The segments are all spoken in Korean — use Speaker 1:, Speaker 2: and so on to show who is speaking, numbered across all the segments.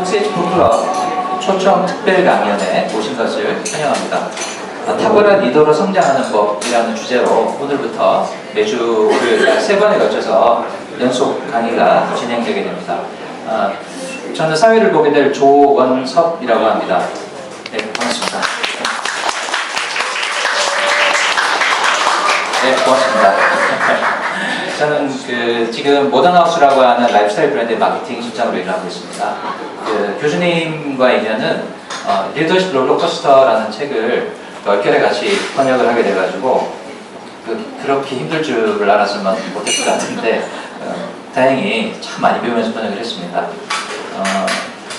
Speaker 1: 톡세이지 북클럽 초청 특별 강연에 오신 것을 환영합니다. 탁월한 리더로 성장하는 법이라는 주제로 오늘부터 매주 월요일 3번에 걸쳐서 연속 강의가 진행되게 됩니다. 저는 사회를 보게 될 조원섭이라고 합니다. 네, 반갑습니다. 네, 고맙습니다. 저는 지금 모던하우스라고 하는 라이프스타일 브랜드 마케팅 실장으로 일을 하고 있습니다. 교수님과 인연은 리더십 롤러코스터라는 책을 얼결에 같이 번역을 하게 돼가지고 그렇게 힘들 줄 알았으면 못했을 것 같은데 다행히 참 많이 배우면서 번역을 했습니다.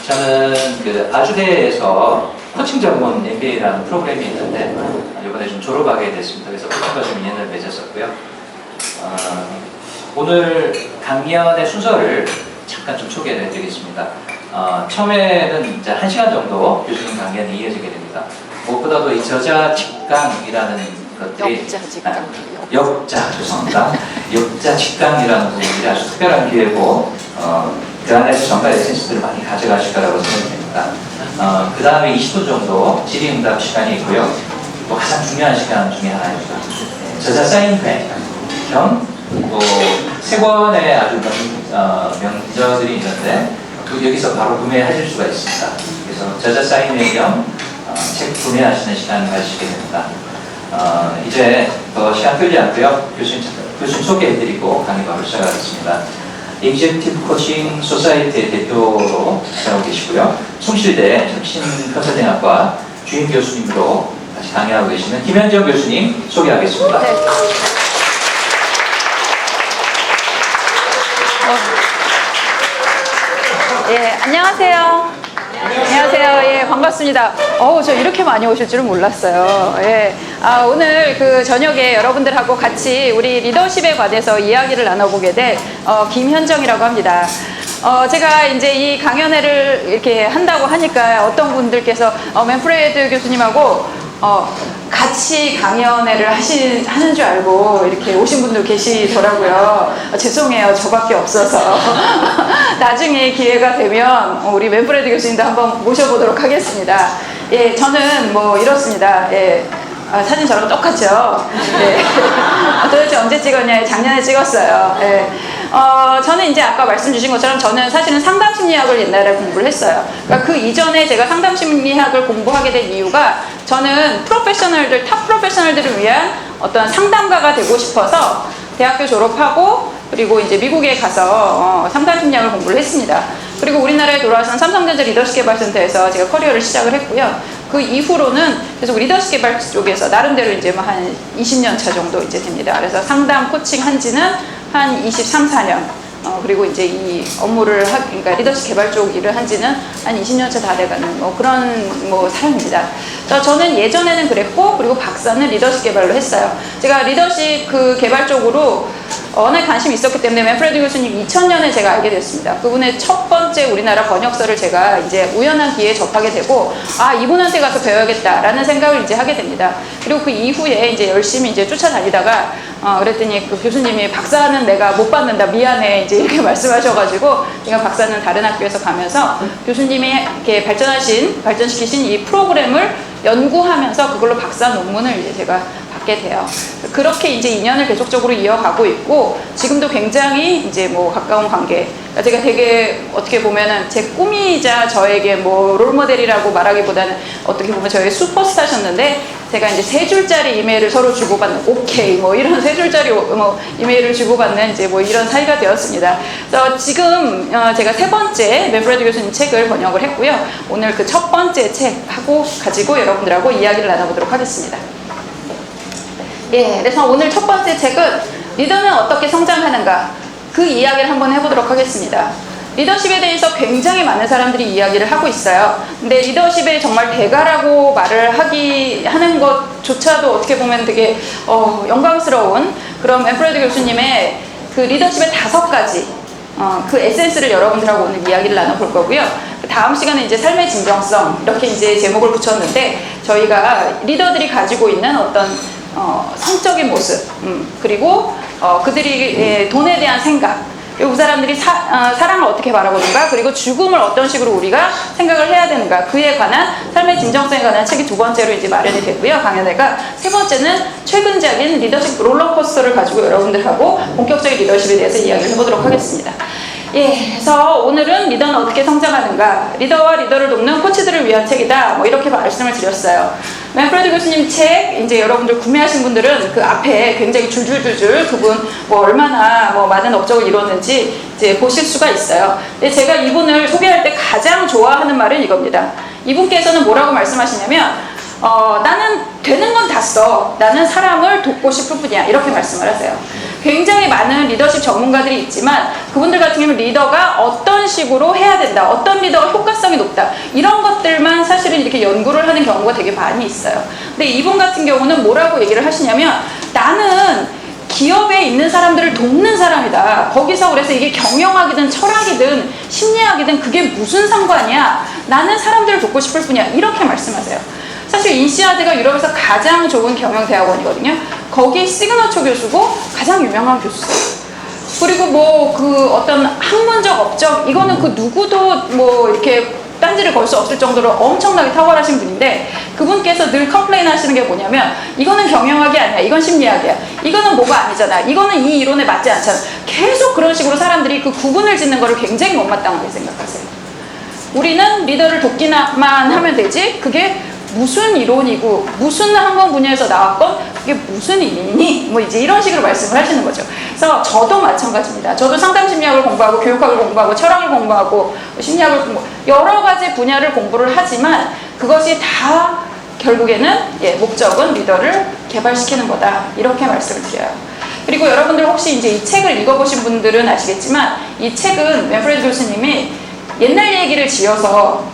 Speaker 1: 저는 아주대에서 코칭 전문 MBA라는 프로그램이 있는데 이번에 좀 졸업하게 됐습니다. 그래서 코칭과 좀 인연을 맺었었고요. 오늘 강연의 순서를 잠깐 좀 소개해 드리겠습니다. 처음에는 이제 1시간 정도 교수님 강연이 이어지게 됩니다. 무엇보다도 이 저자 직강이라는 것들이 죄송합니다. 역자 직강이라는 부분이 아주 특별한 기회고 그 안에서 정말 에센스들을 많이 가져가실 거라고 생각됩니다. 그 다음에 20분 정도 질의응답 시간이 있고요. 또 가장 중요한 시간 중에 하나입니다. 저자 사인회 겸 세 권의 아주 명저들이 있는데 여기서 바로 구매하실 수가 있습니다. 그래서 저자 사인회 겸 책 구매하시는 시간을 가지시게 됩니다. 이제 시간 끌지 않고요. 교수님 소개해드리고 강의 바로 시작하겠습니다. 익제큐티브 코칭 소사이티의 대표로 하고 계시고요. 숭실대 혁신컨설팅학과 주임 교수님으로 같이 강의하고 계시는 김현정 교수님 소개하겠습니다. 네.
Speaker 2: 예, 안녕하세요. 안녕하세요. 예, 반갑습니다. 저 이렇게 많이 오실 줄은 몰랐어요. 예. 오늘 저녁에 여러분들하고 같이 우리 리더십에 관해서 이야기를 나눠보게 될 김현정이라고 합니다. 제가 이제 이 강연회를 이렇게 한다고 하니까 어떤 분들께서 맨프레드 교수님하고 같이 강연회를 하는 줄 알고 이렇게 오신 분도 계시더라고요. 죄송해요. 저밖에 없어서. 나중에 기회가 되면 우리 맨프레드 교수님도 한번 모셔보도록 하겠습니다. 예, 저는 이렇습니다. 예. 사진 저랑 똑같죠? 네. 도대체 언제 찍었냐? 작년에 찍었어요. 네. 저는 이제 아까 말씀 주신 것처럼 저는 사실은 상담심리학을 옛날에 공부를 했어요. 그러니까 그 이전에 제가 상담심리학을 공부하게 된 이유가 저는 탑 프로페셔널들을 위한 어떤 상담가가 되고 싶어서 대학교 졸업하고 그리고 이제 미국에 가서 상담심리학을 공부를 했습니다. 그리고 우리나라에 돌아와서는 삼성전자 리더십 개발센터에서 제가 커리어를 시작을 했고요. 그 이후로는 계속 리더십 개발 쪽에서 나름대로 이제 한 20년 차 정도 이제 됩니다. 그래서 상담 코칭 한 지는 한 23, 4년. 그리고 이제 이 업무를 그러니까 리더십 개발 쪽 일을 한 지는 한 20년 차 다 돼가는 그런 사람입니다. 저는 예전에는 그랬고, 그리고 박사는 리더십 개발로 했어요. 제가 리더십 개발 쪽으로 워낙 관심이 있었기 때문에 맨프레드 교수님 2000년에 제가 알게 됐습니다. 그분의 첫 번째 우리나라 번역서를 제가 이제 우연한 기회에 접하게 되고, 이분한테 가서 배워야겠다라는 생각을 이제 하게 됩니다. 그리고 그 이후에 이제 열심히 이제 쫓아다니다가, 그랬더니 그 교수님이 박사는 내가 못 받는다, 미안해, 이제 이렇게 말씀하셔가지고, 제가 박사는 다른 학교에서 가면서 교수님이 이렇게 발전시키신 이 프로그램을 연구하면서 그걸로 박사 논문을 이제 제가 받게 돼요. 그렇게 이제 인연을 계속적으로 이어가고 있고, 지금도 굉장히 이제 가까운 관계. 그러니까 제가 되게 어떻게 보면은 제 꿈이자 저에게 롤모델이라고 말하기보다는 어떻게 보면 저의 슈퍼스타셨는데, 제가 이제 3줄짜리 이메일을 서로 주고받는, 오케이, 이런 3줄짜리 이메일을 주고받는 이제 이런 사이가 되었습니다. 그래서 지금 제가 3번째 맨프레드 교수님 책을 번역을 했고요. 오늘 그 첫 번째 책 가지고 여러분들하고 이야기를 나눠보도록 하겠습니다. 예, 그래서 오늘 첫 번째 책은 리더는 어떻게 성장하는가, 그 이야기를 한번 해보도록 하겠습니다. 리더십에 대해서 굉장히 많은 사람들이 이야기를 하고 있어요. 근데 리더십의 정말 대가라고 말을 하는 것조차도 어떻게 보면 되게 영광스러운 그런 맨프레드 교수님의 그 리더십의 5가지 그 에센스를 여러분들하고 오늘 이야기를 나눠볼 거고요. 다음 시간에 이제 삶의 진정성, 이렇게 이제 제목을 붙였는데, 저희가 리더들이 가지고 있는 어떤 성적인 모습, 그리고 그들이 돈에 대한 생각, 그리고 그 사람들이 사랑을 어떻게 바라보는가, 그리고 죽음을 어떤 식으로 우리가 생각을 해야 되는가, 그에 관한 삶의 진정성에 관한 책이 두 번째로 이제 마련이 되고요. 강연회가 세 번째는 최근적인 리더십 롤러코스터를 가지고 여러분들하고 본격적인 리더십에 대해서 이야기를 해보도록 하겠습니다. 예, 그래서 오늘은 리더는 어떻게 성장하는가, 리더와 리더를 돕는 코치들을 위한 책이다, 뭐 이렇게 말씀을 드렸어요. 맨프레드 교수님 책 이제 여러분들 구매하신 분들은 그 앞에 굉장히 줄줄줄줄 그분 뭐 얼마나 뭐 많은 업적을 이뤘는지 이제 보실 수가 있어요. 근데 제가 이분을 소개할 때 가장 좋아하는 말은 이겁니다. 이분께서는 뭐라고 말씀하시냐면 나는 되는 건 다 써. 나는 사람을 돕고 싶을 뿐이야. 이렇게 말씀을 하세요. 굉장히 많은 리더십 전문가들이 있지만 그분들 같은 경우는 리더가 어떤 식으로 해야 된다, 어떤 리더가 효과성이 높다, 이런 것들만 사실은 이렇게 연구를 하는 경우가 되게 많이 있어요. 근데 이분 같은 경우는 뭐라고 얘기를 하시냐면 나는 기업에 있는 사람들을 돕는 사람이다. 거기서 그래서 이게 경영학이든 철학이든 심리학이든 그게 무슨 상관이야. 나는 사람들을 돕고 싶을 뿐이야. 이렇게 말씀하세요. 사실 인시아드가 유럽에서 가장 좋은 경영대학원이거든요. 거기 시그너처 교수고 가장 유명한 교수세요. 그리고 뭐 그 어떤 학문적 업적, 이거는 그 누구도 뭐 이렇게 딴지를 걸 수 없을 정도로 엄청나게 탁월하신 분인데, 그분께서 늘 컴플레인 하시는 게 뭐냐면 이거는 경영학이 아니야, 이건 심리학이야, 이거는 뭐가 아니잖아, 이거는 이 이론에 맞지 않잖아. 계속 그런 식으로 사람들이 그 구분을 짓는 거를 굉장히 못마땅하게 생각하세요. 우리는 리더를 돕기만 하면 되지, 그게 무슨 이론이고 무슨 학문 분야에서 나왔건 그게 무슨 의미니, 뭐 이제 이런 식으로 말씀을 하시는 거죠. 그래서 저도 마찬가지입니다. 저도 상담심리학을 공부하고 교육학을 공부하고 철학을 공부하고 심리학을 공부하고 여러 가지 분야를 공부를 하지만 그것이 다 결국에는 목적은 리더를 개발시키는 거다, 이렇게 말씀을 드려요. 그리고 여러분들 혹시 이제 이 책을 읽어보신 분들은 아시겠지만 이 책은 맨프레드 교수님이 옛날 얘기를 지어서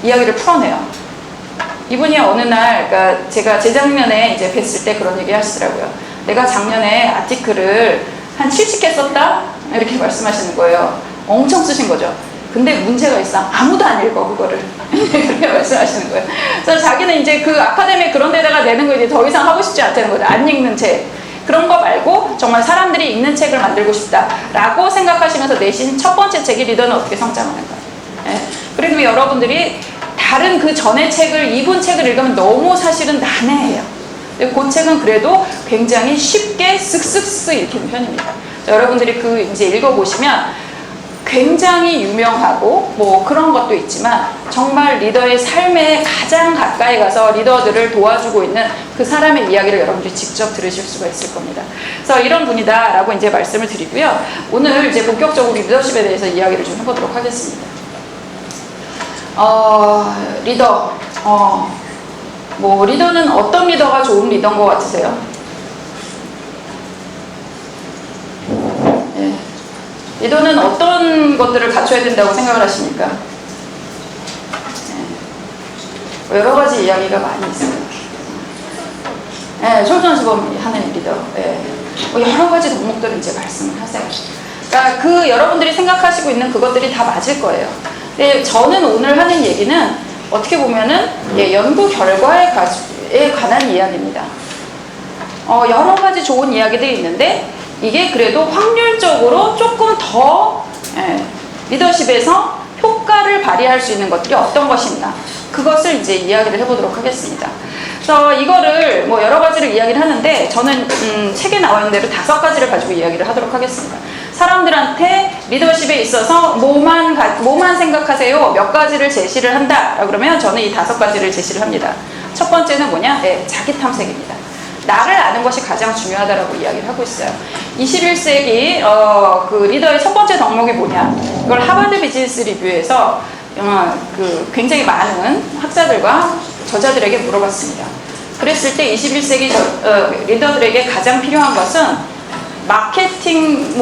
Speaker 2: 이야기를 풀어내요. 이분이 어느 날, 그러니까 제가 재작년에 이제 뵀을 때 그런 얘기 하시더라고요. 내가 작년에 아티클을 한 70개 썼다? 이렇게 말씀하시는 거예요. 엄청 쓰신 거죠. 근데 문제가 있어. 아무도 안 읽어, 그거를. 그렇게 말씀하시는 거예요. 그래서 자기는 이제 그 아카데미 그런 데다가 내는 거 이제 더 이상 하고 싶지 않다는 거죠. 안 읽는 책. 그런 거 말고 정말 사람들이 읽는 책을 만들고 싶다라고 생각하시면서 내신 첫 번째 책이 리더는 어떻게 성장하는가. 그리고 여러분들이 다른 그 전의 책을, 이분 책을 읽으면 너무 사실은 난해해요. 근데 그 책은 그래도 굉장히 쉽게 쓱쓱쓱 읽히는 편입니다. 여러분들이 그 이제 읽어보시면 굉장히 유명하고 뭐 그런 것도 있지만 정말 리더의 삶에 가장 가까이 가서 리더들을 도와주고 있는 그 사람의 이야기를 여러분들이 직접 들으실 수가 있을 겁니다. 그래서 이런 분이다 라고 이제 말씀을 드리고요. 오늘 이제 본격적으로 리더십에 대해서 이야기를 좀 해보도록 하겠습니다. 리더. 뭐 리더는 어떤 리더가 좋은 리더인 것 같으세요? 리더는 어떤 것들을 갖춰야 된다고 생각을 하십니까? 여러 가지 이야기가 많이 있어요. 솔선수범하는 리더. 여러 가지 덕목들을 이제 말씀을 하세요. 그러니까 그 여러분들이 생각하시고 있는 그것들이 다 맞을 거예요. 근데 저는 오늘 하는 얘기는 어떻게 보면은 연구 결과에 관한 이야기입니다. 여러 가지 좋은 이야기들이 있는데 이게 그래도 확률적으로 조금 더 리더십에서 효과를 발휘할 수 있는 것들이 어떤 것이 있나, 그것을 이제 이야기를 해보도록 하겠습니다. 그래서 이거를 뭐 여러 가지를 이야기를 하는데 저는 책에 나와 있는 대로 5가지를 가지고 이야기를 하도록 하겠습니다. 사람들한테 리더십에 있어서 뭐만 생각하세요, 몇 가지를 제시를 한다 그러면 저는 이 5가지를 제시를 합니다. 첫 번째는 뭐냐? 자기 탐색입니다. 나를 아는 것이 가장 중요하다라고 이야기를 하고 있어요. 21세기 그 리더의 첫 번째 덕목이 뭐냐? 이걸 하버드 비즈니스 리뷰에서 그 굉장히 많은 학자들과 저자들에게 물어봤습니다. 그랬을 때 21세기 리더들에게 가장 필요한 것은 마케팅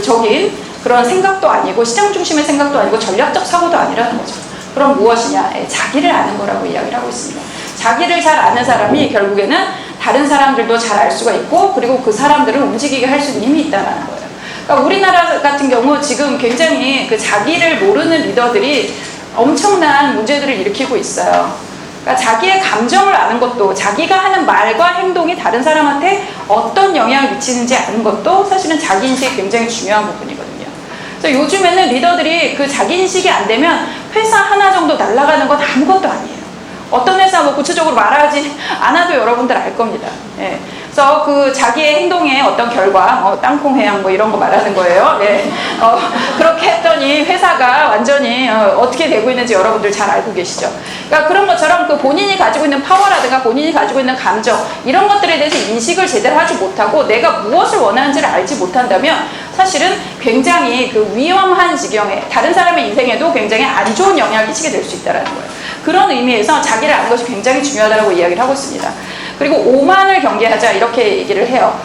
Speaker 2: 적인 그런 생각도 아니고 시장 중심의 생각도 아니고 전략적 사고도 아니라는 거죠. 그럼 무엇이냐? 자기를 아는 거라고 이야기를 하고 있습니다. 자기를 잘 아는 사람이 결국에는 다른 사람들도 잘 알 수가 있고, 그리고 그 사람들을 움직이게 할 수 있는 힘이 있다는 거예요. 그러니까 우리나라 같은 경우 지금 굉장히 그 자기를 모르는 리더들이 엄청난 문제들을 일으키고 있어요. 그러니까 자기의 감정을 아는 것도, 자기가 하는 말과 행동이 다른 사람한테 어떤 영향을 미치는지 아는 것도 사실은 자기 인생에 굉장히 중요한 부분이거든요. 그래서 요즘에는 리더들이 그 자기 인식이 안 되면 회사 하나 정도 날아가는 건 아무것도 아니에요. 어떤 회사 뭐 구체적으로 말하지 않아도 여러분들 알 겁니다. 예. 그래서 그 자기의 행동의 어떤 결과, 땅콩 해양 뭐 이런 거 말하는 거예요. 예. 그렇게 했더니 회사가 완전히 어떻게 되고 있는지 여러분들 잘 알고 계시죠. 그러니까 그런 것처럼 그 본인이 가지고 있는 파워라든가 본인이 가지고 있는 감정 이런 것들에 대해서 인식을 제대로 하지 못하고 내가 무엇을 원하는지를 알지 못한다면 사실은 굉장히 그 위험한 지경에 다른 사람의 인생에도 굉장히 안 좋은 영향을 끼치게 될 수 있다는 거예요. 그런 의미에서 자기를 아는 것이 굉장히 중요하다고 이야기를 하고 있습니다. 그리고 오만을 경계하자 이렇게 얘기를 해요.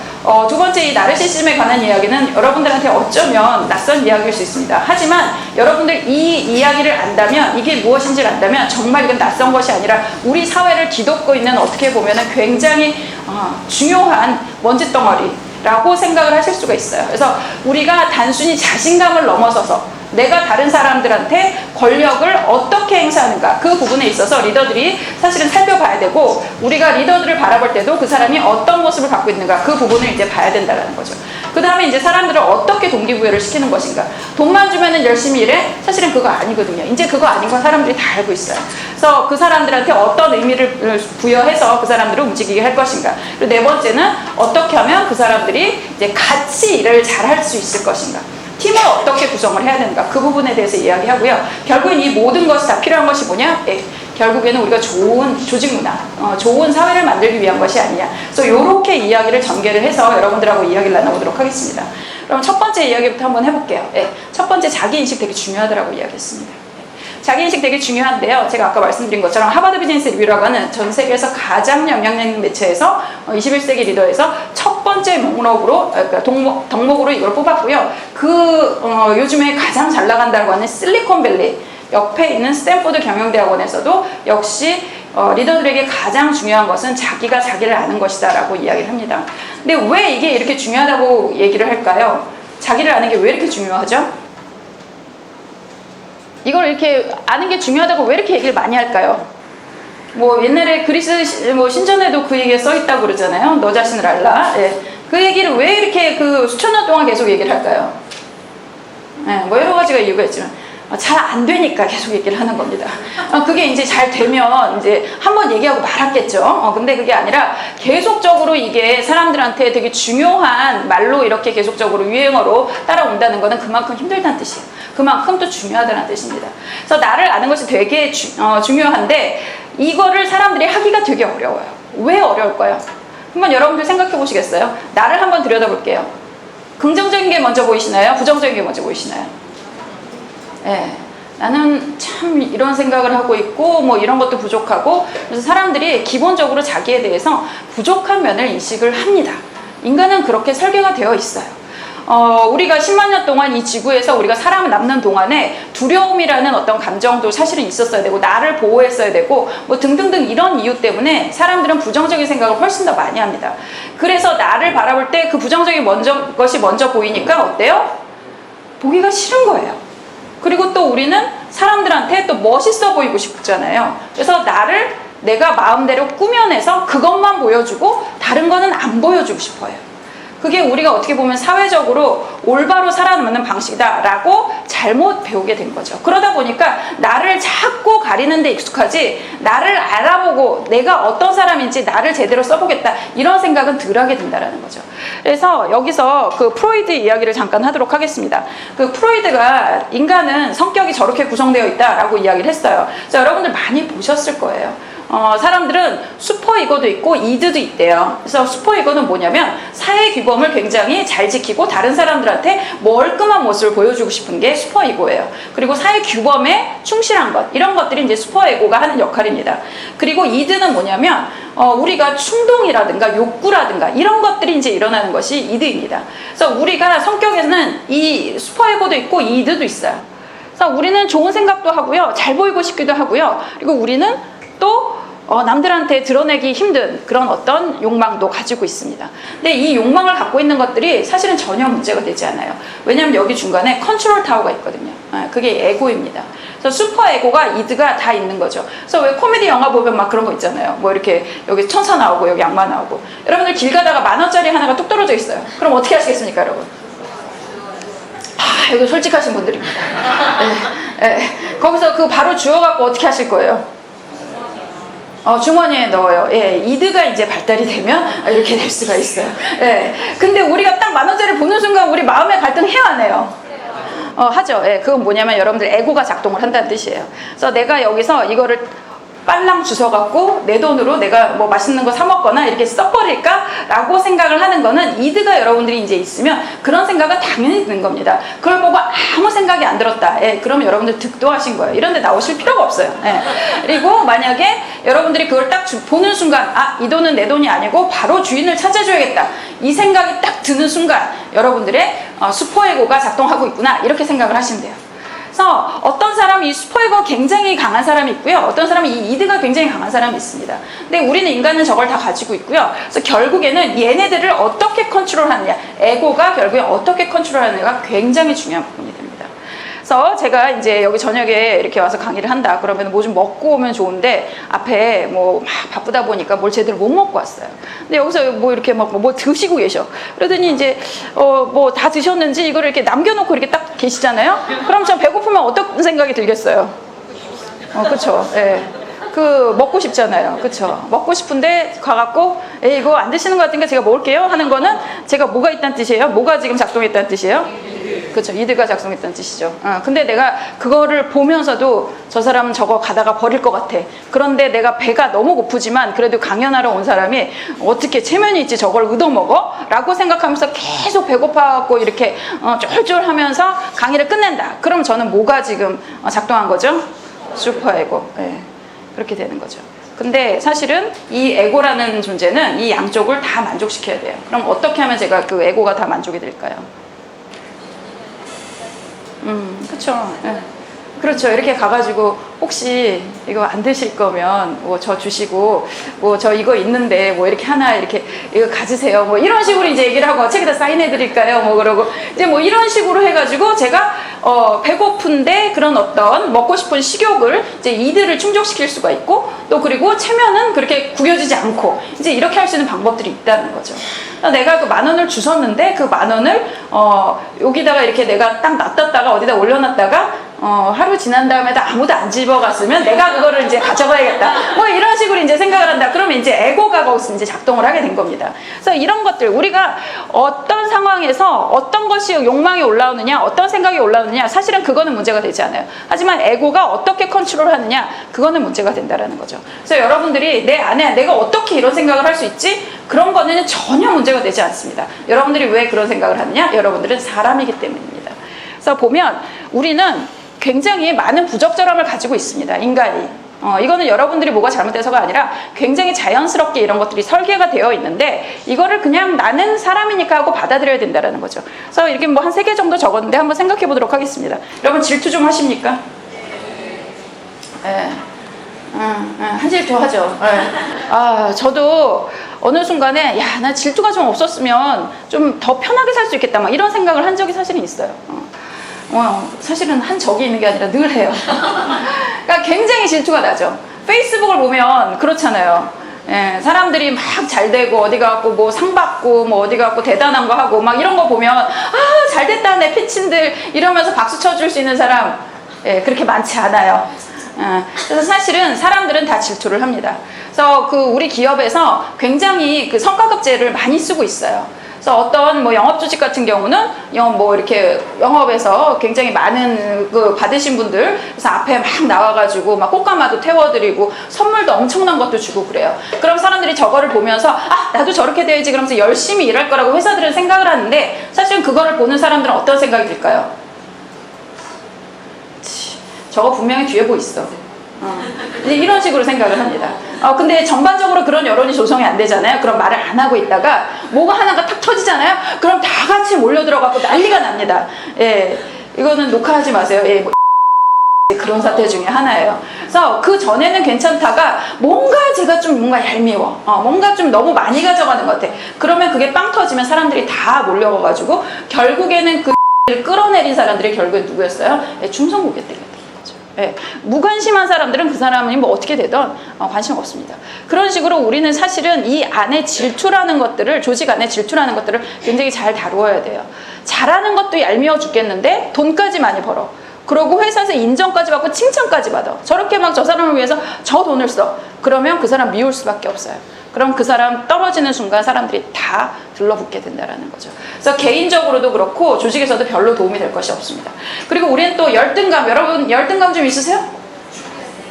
Speaker 2: 두 번째 이 나르시시즘에 관한 이야기는 여러분들한테 어쩌면 낯선 이야기일 수 있습니다. 하지만 여러분들 이 이야기를 안다면 이게 무엇인지를 안다면 정말 이건 낯선 것이 아니라 우리 사회를 뒤덮고 있는 어떻게 보면 굉장히 중요한 먼지덩어리라고 생각을 하실 수가 있어요. 그래서 우리가 단순히 자신감을 넘어서서 내가 다른 사람들한테 권력을 어떻게 행사하는가 그 부분에 있어서 리더들이 사실은 살펴봐야 되고 우리가 리더들을 바라볼 때도 그 사람이 어떤 모습을 갖고 있는가 그 부분을 이제 봐야 된다는 거죠. 그 다음에 이제 사람들을 어떻게 동기부여를 시키는 것인가. 돈만 주면은 열심히 일해? 사실은 그거 아니거든요. 이제 그거 아닌 건 사람들이 다 알고 있어요. 그래서 그 사람들한테 어떤 의미를 부여해서 그 사람들을 움직이게 할 것인가. 그리고 네 번째는 어떻게 하면 그 사람들이 이제 같이 일을 잘 할 수 있을 것인가. 팀을 어떻게 구성을 해야 되는가 그 부분에 대해서 이야기하고요. 결국엔 이 모든 것이 다 필요한 것이 뭐냐? 결국에는 우리가 좋은 조직 문화, 좋은 사회를 만들기 위한 것이 아니냐. 그래서 이렇게 이야기를 전개를 해서 여러분들하고 이야기를 나눠보도록 하겠습니다. 그럼 첫 번째 이야기부터 한번 해볼게요. 첫 번째 자기인식 되게 중요하다고 이야기했습니다. 자기인식 되게 중요한데요. 제가 아까 말씀드린 것처럼 하버드 비즈니스 리뷰라고 하는 전 세계에서 가장 영향력 있는 매체에서 21세기 리더에서 첫 번째 목록으로, 그러니까 덕목으로 이걸 뽑았고요. 요즘에 가장 잘 나간다고 하는 실리콘밸리 옆에 있는 스탠포드 경영대학원에서도 역시 리더들에게 가장 중요한 것은 자기가 자기를 아는 것이다 라고 이야기를 합니다. 근데 왜 이게 이렇게 중요하다고 얘기를 할까요? 자기를 아는 게 왜 이렇게 중요하죠? 이걸 이렇게 아는 게 중요하다고 왜 이렇게 얘기를 많이 할까요? 뭐 옛날에 그리스 신전에도 그 얘기가 써 있다고 그러잖아요. 너 자신을 알라. 그 얘기를 왜 이렇게 그 수천 년 동안 계속 얘기를 할까요? 뭐 여러 가지가 이유가 있지만 잘 안 되니까 계속 얘기를 하는 겁니다. 그게 이제 잘 되면 이제 한번 얘기하고 말았겠죠. 근데 그게 아니라 계속적으로 이게 사람들한테 되게 중요한 말로 이렇게 계속적으로 유행어로 따라온다는 거는 그만큼 힘들다는 뜻이에요. 그만큼 또 중요하다는 뜻입니다. 그래서 나를 아는 것이 되게 중요한데 이거를 사람들이 하기가 되게 어려워요. 왜 어려울까요? 한번 여러분들 생각해 보시겠어요? 나를 한번 들여다볼게요. 긍정적인 게 먼저 보이시나요? 부정적인 게 먼저 보이시나요? 나는 참 이런 생각을 하고 있고 뭐 이런 것도 부족하고 그래서 사람들이 기본적으로 자기에 대해서 부족한 면을 인식을 합니다. 인간은 그렇게 설계가 되어 있어요. 우리가 10만 년 동안 이 지구에서 우리가 살아 남는 동안에 두려움이라는 어떤 감정도 사실은 있었어야 되고 나를 보호했어야 되고 뭐 등등등 이런 이유 때문에 사람들은 부정적인 생각을 훨씬 더 많이 합니다. 그래서 나를 바라볼 때 그 부정적인 것이 먼저 보이니까 어때요? 보기가 싫은 거예요. 그리고 또 우리는 사람들한테 또 멋있어 보이고 싶잖아요. 그래서 나를 내가 마음대로 꾸며내서 그것만 보여주고 다른 거는 안 보여주고 싶어요. 그게 우리가 어떻게 보면 사회적으로 올바로 살아남는 방식이다라고 잘못 배우게 된 거죠. 그러다 보니까 나를 자꾸 가리는 데 익숙하지 나를 알아보고 내가 어떤 사람인지 나를 제대로 써보겠다 이런 생각은 덜 하게 된다는 거죠. 그래서 여기서 그 프로이드 이야기를 잠깐 하도록 하겠습니다. 그 프로이드가 인간은 성격이 저렇게 구성되어 있다라고 이야기를 했어요. 그래서 여러분들 많이 보셨을 거예요. 사람들은 슈퍼이거도 있고 이드도 있대요. 그래서 슈퍼이거는 뭐냐면 사회 규범을 굉장히 잘 지키고 다른 사람들한테 멀끔한 모습을 보여주고 싶은 게 슈퍼이고예요. 그리고 사회 규범에 충실한 것 이런 것들이 이제 슈퍼이고가 하는 역할입니다. 그리고 이드는 뭐냐면 우리가 충동이라든가 욕구라든가 이런 것들이 이제 일어나는 것이 이드입니다. 그래서 우리가 성격에는 이 슈퍼이고도 있고 이드도 있어요. 그래서 우리는 좋은 생각도 하고요, 잘 보이고 싶기도 하고요. 그리고 우리는 또 남들한테 드러내기 힘든 그런 어떤 욕망도 가지고 있습니다. 근데 이 욕망을 갖고 있는 것들이 사실은 전혀 문제가 되지 않아요. 왜냐하면 여기 중간에 컨트롤 타워가 있거든요. 그게 에고입니다. 그래서 슈퍼 에고가 이드가 다 있는 거죠. 그래서 왜 코미디 영화 보면 막 그런 거 있잖아요. 뭐 이렇게 여기 천사 나오고 여기 악마 나오고. 여러분들 길 가다가 10,000원짜리 하나가 뚝 떨어져 있어요. 그럼 어떻게 하시겠습니까, 여러분? 이거 솔직하신 분들입니다. 거기서 그 바로 주워갖고 어떻게 하실 거예요? 주머니에 넣어요. 이드가 이제 발달이 되면 이렇게 될 수가 있어요. 근데 우리가 딱 10,000원짜리 보는 순간 우리 마음의 갈등 해요, 안 해요? 하죠. 그건 뭐냐면 여러분들 에고가 작동을 한다는 뜻이에요. 그래서 내가 여기서 이거를 빨랑 주워갖고 내 돈으로 내가 뭐 맛있는 거 사 먹거나 이렇게 써버릴까? 라고 생각을 하는 거는 이드가 여러분들이 이제 있으면 그런 생각은 당연히 드는 겁니다. 그걸 보고 아무 생각이 안 들었다. 그러면 여러분들 득도하신 거예요. 이런 데 나오실 필요가 없어요. 그리고 만약에 여러분들이 그걸 딱 보는 순간 이 돈은 내 돈이 아니고 바로 주인을 찾아줘야겠다. 이 생각이 딱 드는 순간 여러분들의 슈퍼에고가 작동하고 있구나. 이렇게 생각을 하시면 돼요. 그래서 어떤 사람이 이 슈퍼에고가 굉장히 강한 사람이 있고요. 어떤 사람이 이 이드가 굉장히 강한 사람이 있습니다. 근데 우리는 인간은 저걸 다 가지고 있고요. 그래서 결국에는 얘네들을 어떻게 컨트롤하느냐, 에고가 결국에 어떻게 컨트롤하느냐가 굉장히 중요한 부분이 됩니다. 그래서 제가 이제 여기 저녁에 이렇게 와서 강의를 한다 그러면 뭐 좀 먹고 오면 좋은데 앞에 뭐 막 바쁘다 보니까 뭘 제대로 못 먹고 왔어요. 근데 여기서 뭐 이렇게 막 뭐 드시고 계셔. 그러더니 이제 뭐 다 드셨는지 이거를 이렇게 남겨놓고 이렇게 딱 계시잖아요. 그럼 저 배고프면 어떤 생각이 들겠어요? 그쵸. 그 먹고 싶잖아요. 그쵸. 먹고 싶은데 가갖고 이거 안 드시는 것 같으니까 제가 먹을게요 하는 거는 제가 뭐가 있다는 뜻이에요? 뭐가 지금 작동했다는 뜻이에요? 그렇죠. 이드가 작동했다는 뜻이죠. 근데 내가 그거를 보면서도 저 사람은 저거 가다가 버릴 것 같아. 그런데 내가 배가 너무 고프지만 그래도 강연하러 온 사람이 어떻게 체면이 있지 저걸 얻어먹어? 라고 생각하면서 계속 배고파갖고 이렇게 쫄쫄 하면서 강의를 끝낸다. 그럼 저는 뭐가 지금 작동한 거죠? 슈퍼에고. 그렇게 되는 거죠. 근데 사실은 이 에고라는 존재는 이 양쪽을 다 만족시켜야 돼요. 그럼 어떻게 하면 제가 그 에고가 다 만족이 될까요? 그쵸. 그렇죠. 이렇게 가가지고 혹시 이거 안 드실 거면 뭐 저 주시고 뭐 저 이거 있는데 뭐 이렇게 하나 이렇게 이거 가지세요. 뭐 이런 식으로 이제 얘기를 하고 책에다 사인해 드릴까요? 뭐 그러고 이제 뭐 이런 식으로 해가지고 제가 배고픈데 그런 어떤 먹고 싶은 식욕을 이제 이들을 충족시킬 수가 있고 또 그리고 체면은 그렇게 구겨지지 않고 이제 이렇게 할 수 있는 방법들이 있다는 거죠. 내가 그 10,000원을 주셨는데 그 10,000원을 여기다가 이렇게 내가 딱 놔뒀다가 어디다 올려놨다가 하루 지난 다음에도 아무도 안 집어갔으면 내가 그거를 이제 가져가야겠다. 뭐 이런 식으로 이제 생각을 한다. 그러면 이제 에고가 거기서 이제 작동을 하게 된 겁니다. 그래서 이런 것들 우리가 어떤 상황에서 어떤 것이 욕망이 올라오느냐, 어떤 생각이 올라오느냐, 사실은 그거는 문제가 되지 않아요. 하지만 에고가 어떻게 컨트롤하느냐, 그거는 문제가 된다라는 거죠. 그래서 여러분들이 내 안에 내가 어떻게 이런 생각을 할 수 있지? 그런 거는 전혀 문제가 되지 않습니다. 여러분들이 왜 그런 생각을 하느냐? 여러분들은 사람이기 때문입니다. 그래서 보면 우리는 굉장히 많은 부적절함을 가지고 있습니다. 인간이. 이거는 여러분들이 뭐가 잘못돼서가 아니라 굉장히 자연스럽게 이런 것들이 설계가 되어 있는데 이거를 그냥 나는 사람이니까 하고 받아들여야 된다는 거죠. 그래서 이렇게 뭐 한 3개 정도 적었는데 한번 생각해 보도록 하겠습니다. 여러분 질투 좀 하십니까? 한 질투 하죠. 저도 어느 순간에 나 질투가 좀 없었으면 좀 더 편하게 살 수 있겠다 막 이런 생각을 한 적이 사실은 있어요. 사실은 한 적이 있는 게 아니라 늘 해요. 그러니까 굉장히 질투가 나죠. 페이스북을 보면 그렇잖아요. 사람들이 막 잘 되고 어디 가고 뭐 상 받고 뭐 어디 가고 대단한 거 하고 막 이런 거 보면 잘 됐다 내 피친들 이러면서 박수 쳐줄 수 있는 사람 그렇게 많지 않아요. 그래서 사실은 사람들은 다 질투를 합니다. 그래서 그 우리 기업에서 굉장히 그 성과급제를 많이 쓰고 있어요. 그래서 어떤 뭐 영업 조직 같은 경우는 뭐 이렇게 영업에서 굉장히 많은 그 받으신 분들 그래서 앞에 막 나와가지고 막 꽃가마도 태워드리고 선물도 엄청난 것도 주고 그래요. 그럼 사람들이 저거를 보면서 나도 저렇게 돼야지 그러면서 열심히 일할 거라고 회사들은 생각을 하는데 사실은 그거를 보는 사람들은 어떤 생각이 들까요? 저거 분명히 뒤에 뭐 있어. 이런 식으로 생각을 합니다. 근데 전반적으로 그런 여론이 조성이 안 되잖아요. 그럼 말을 안 하고 있다가 뭐가 하나가 탁 터지잖아요. 그럼 다 같이 몰려 들어가고 난리가 납니다. 이거는 녹화하지 마세요. 뭐 그런 사태 중에 하나예요. 그래서 그 전에는 괜찮다가 뭔가 제가 좀 뭔가 얄미워. 뭔가 좀 너무 많이 가져가는 것 같아. 그러면 그게 빵 터지면 사람들이 다 몰려가가지고 결국에는 그 끌어내린 사람들이 결국엔 누구였어요? 중성고객들이었어요. 무관심한 사람들은 그 사람이 뭐 어떻게 되든 관심 없습니다. 그런 식으로 우리는 사실은 이 안에 질투라는 것들을 조직 안에 질투라는 것들을 굉장히 잘 다루어야 돼요. 잘 잘하는 것도 얄미워 죽겠는데 돈까지 많이 벌어. 그러고 회사에서 인정까지 받고 칭찬까지 받아. 저렇게 막 저 사람을 위해서 저 돈을 써. 그러면 그 사람 미울 수밖에 없어요. 그럼 그 사람 떨어지는 순간 사람들이 다 들러붙게 된다는 거죠. 그래서 개인적으로도 그렇고 조직에서도 별로 도움이 될 것이 없습니다. 그리고 우리는 또 열등감, 여러분 열등감 좀 있으세요?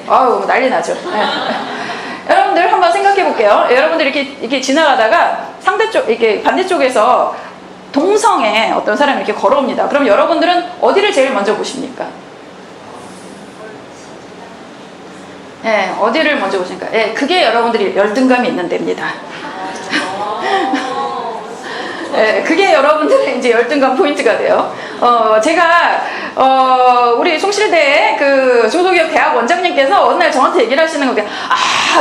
Speaker 2: 아유, 난리 나죠. 네. 여러분들 한번 생각해 볼게요. 여러분들 이렇게 지나가다가 상대쪽, 이렇게 반대쪽에서 동성애 어떤 사람이 이렇게 걸어옵니다. 그럼 여러분들은 어디를 제일 먼저 보십니까? 예, 어디를 먼저 보십니까? 예, 그게 여러분들이 열등감이 있는 데입니다. 예, 그게 여러분들의 이제 열등감 포인트가 돼요. 제가, 우리 숭실대 그 중소기업 대학 원장님께서 어느 날 저한테 얘기를 하시는 건데,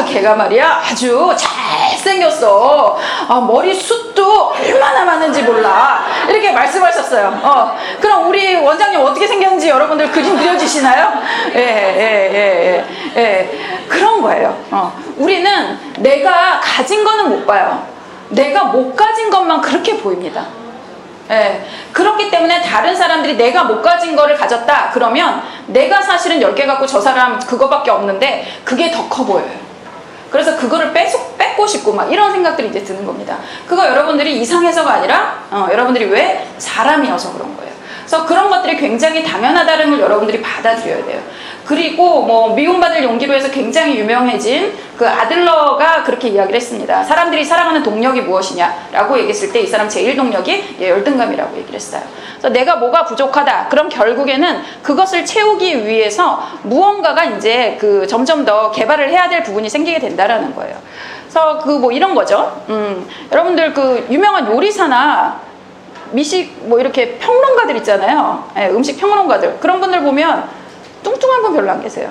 Speaker 2: 걔가 말이야, 아주 잘생겼어. 머리숱도 얼마나 많은지 몰라. 이렇게 말씀하셨어요. 그럼 우리 원장님 어떻게 생겼는지 여러분들 그림 그려지시나요? 그런 거예요. 우리는 내가 가진 거는 못 봐요. 내가 못 가진 것만 그렇게 보입니다. 그렇기 때문에 다른 사람들이 내가 못 가진 거를 가졌다 그러면 내가 사실은 10개 갖고 저 사람 그거밖에 없는데 그게 더 커 보여요. 그래서 그거를 뺏고 싶고 막 이런 생각들이 이제 드는 겁니다. 그거 여러분들이 이상해서가 아니라 여러분들이 왜 사람이어서 그런 거예요. 그래서 그런 것들이 굉장히 당연하다는 걸 여러분들이 받아들여야 돼요. 그리고 뭐 미움받을 용기로 해서 굉장히 유명해진 그 아들러가 그렇게 이야기를 했습니다. 사람들이 살아가는 동력이 무엇이냐라고 얘기했을 때 이 사람 제일 동력이 열등감이라고 얘기를 했어요. 그래서 내가 뭐가 부족하다. 그럼 결국에는 그것을 채우기 위해서 무언가가 이제 그 점점 더 개발을 해야 될 부분이 생기게 된다라는 거예요. 그래서 그 뭐 이런 거죠. 여러분들 그 유명한 요리사나 미식 뭐 이렇게 평론가들 있잖아요. 음식 평론가들. 그런 분들 보면 뚱뚱한 분 별로 안 계세요.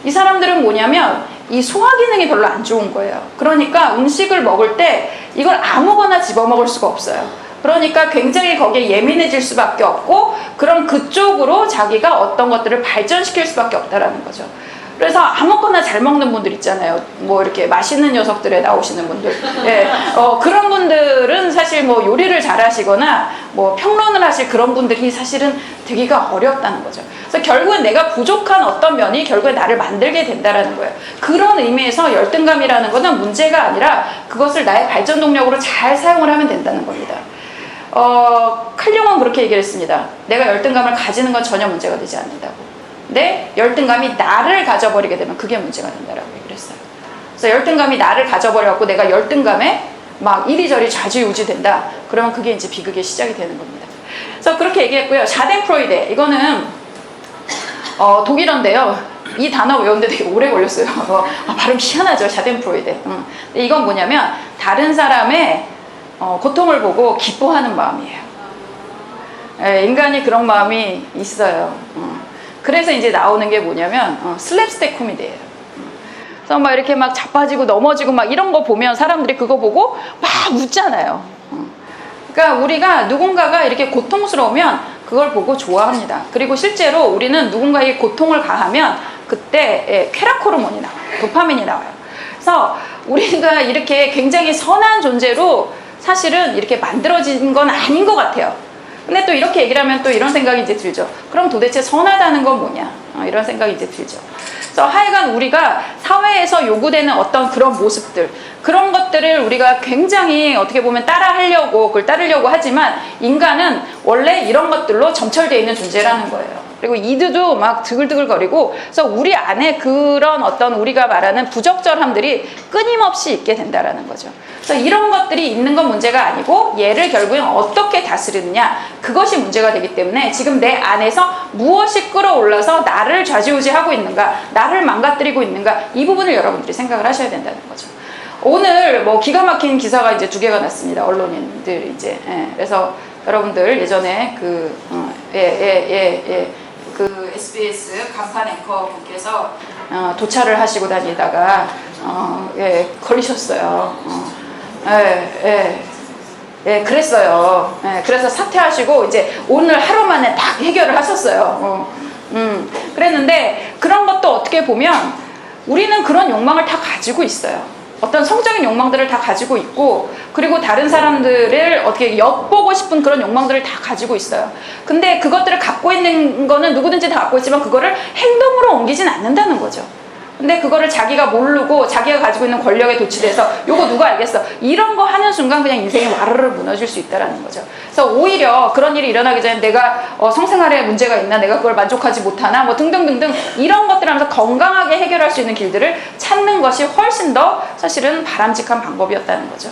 Speaker 2: 이 사람들은 뭐냐면 이 소화 기능이 별로 안 좋은 거예요. 그러니까 음식을 먹을 때 이걸 아무거나 집어먹을 수가 없어요. 그러니까 굉장히 거기에 예민해질 수밖에 없고 그럼 그쪽으로 자기가 어떤 것들을 발전시킬 수밖에 없다라는 거죠. 그래서 아무거나 잘 먹는 분들 있잖아요. 뭐 이렇게 맛있는 녀석들에 나오시는 분들. 그런 분들은 사실 뭐 요리를 잘 하시거나 뭐 평론을 하실 그런 분들이 사실은 되기가 어렵다는 거죠. 그래서 결국엔 내가 부족한 어떤 면이 결국에 나를 만들게 된다라는 거예요. 그런 의미에서 열등감이라는 것은 문제가 아니라 그것을 나의 발전 동력으로 잘 사용을 하면 된다는 겁니다. 칼용은 그렇게 얘기를 했습니다. 내가 열등감을 가지는 건 전혀 문제가 되지 않는다고. 근데 열등감이 나를 가져버리게 되면 그게 문제가 된다라고 얘기를 했어요. 그래서 열등감이 나를 가져버려갖고 내가 열등감에 막 이리저리 좌지우지 된다. 그러면 그게 이제 비극의 시작이 되는 겁니다. 그래서 그렇게 얘기했고요. 샤덴프로이데 이거는 독일어인데요. 이 단어 외우는데 되게 오래 걸렸어요. 발음 희한하죠. 샤덴프로이데. 근데 이건 뭐냐면 다른 사람의 고통을 보고 기뻐하는 마음이에요. 인간이 그런 마음이 있어요. 그래서 이제 나오는 게 뭐냐면 슬랩스틱 코미디예요. 그래서 막 이렇게 막 자빠지고 넘어지고 막 이런 거 보면 사람들이 그거 보고 막 웃잖아요. 그러니까 우리가 누군가가 이렇게 고통스러우면 그걸 보고 좋아합니다. 그리고 실제로 우리는 누군가에게 고통을 가하면 그때 쾌락 호르몬이 나와요. 도파민이 나와요. 그래서 우리가 이렇게 굉장히 선한 존재로 사실은 이렇게 만들어진 건 아닌 것 같아요. 근데 또 이렇게 얘기를 하면 또 이런 생각이 이제 들죠. 그럼 도대체 선하다는 건 뭐냐? 이런 생각이 이제 들죠. 그래서 하여간 우리가 사회에서 요구되는 어떤 그런 모습들, 그런 것들을 우리가 굉장히 어떻게 보면 그걸 따르려고 하지만 인간은 원래 이런 것들로 점철되어 있는 존재라는 거예요. 그리고 이드도 막 드글드글거리고, 그래서 우리 안에 그런 어떤 우리가 말하는 부적절함들이 끊임없이 있게 된다라는 거죠. 그래서 이런 것들이 있는 건 문제가 아니고 얘를 결국엔 어떻게 다스리느냐, 그것이 문제가 되기 때문에 지금 내 안에서 무엇이 끌어올라서 나를 좌지우지하고 있는가, 나를 망가뜨리고 있는가, 이 부분을 여러분들이 생각을 하셔야 된다는 거죠. 오늘 뭐 기가 막힌 기사가 이제 2개가 났습니다. 언론인들 이제. 그래서 여러분들 예전에 그 SBS 간판 앵커 분께서 도차를 하시고 다니다가 걸리셨어요. 그랬어요. 그래서 사퇴하시고 이제 오늘 하루 만에 딱 해결을 하셨어요. 그랬는데 그런 것도 어떻게 보면 우리는 그런 욕망을 다 가지고 있어요. 어떤 성적인 욕망들을 다 가지고 있고, 그리고 다른 사람들을 어떻게 엿보고 싶은 그런 욕망들을 다 가지고 있어요. 근데 그것들을 갖고 있는 거는 누구든지 다 갖고 있지만 그거를 행동으로 옮기진 않는다는 거죠. 근데 그거를 자기가 모르고 자기가 가지고 있는 권력에 도취돼서 요거 누가 알겠어, 이런 거 하는 순간 그냥 인생이 와르르 무너질 수 있다는 거죠. 그래서 오히려 그런 일이 일어나기 전에 내가 성생활에 문제가 있나, 내가 그걸 만족하지 못하나, 뭐 등등등등 이런 것들을 하면서 건강하게 해결할 수 있는 길들을 찾는 것이 훨씬 더 사실은 바람직한 방법이었다는 거죠.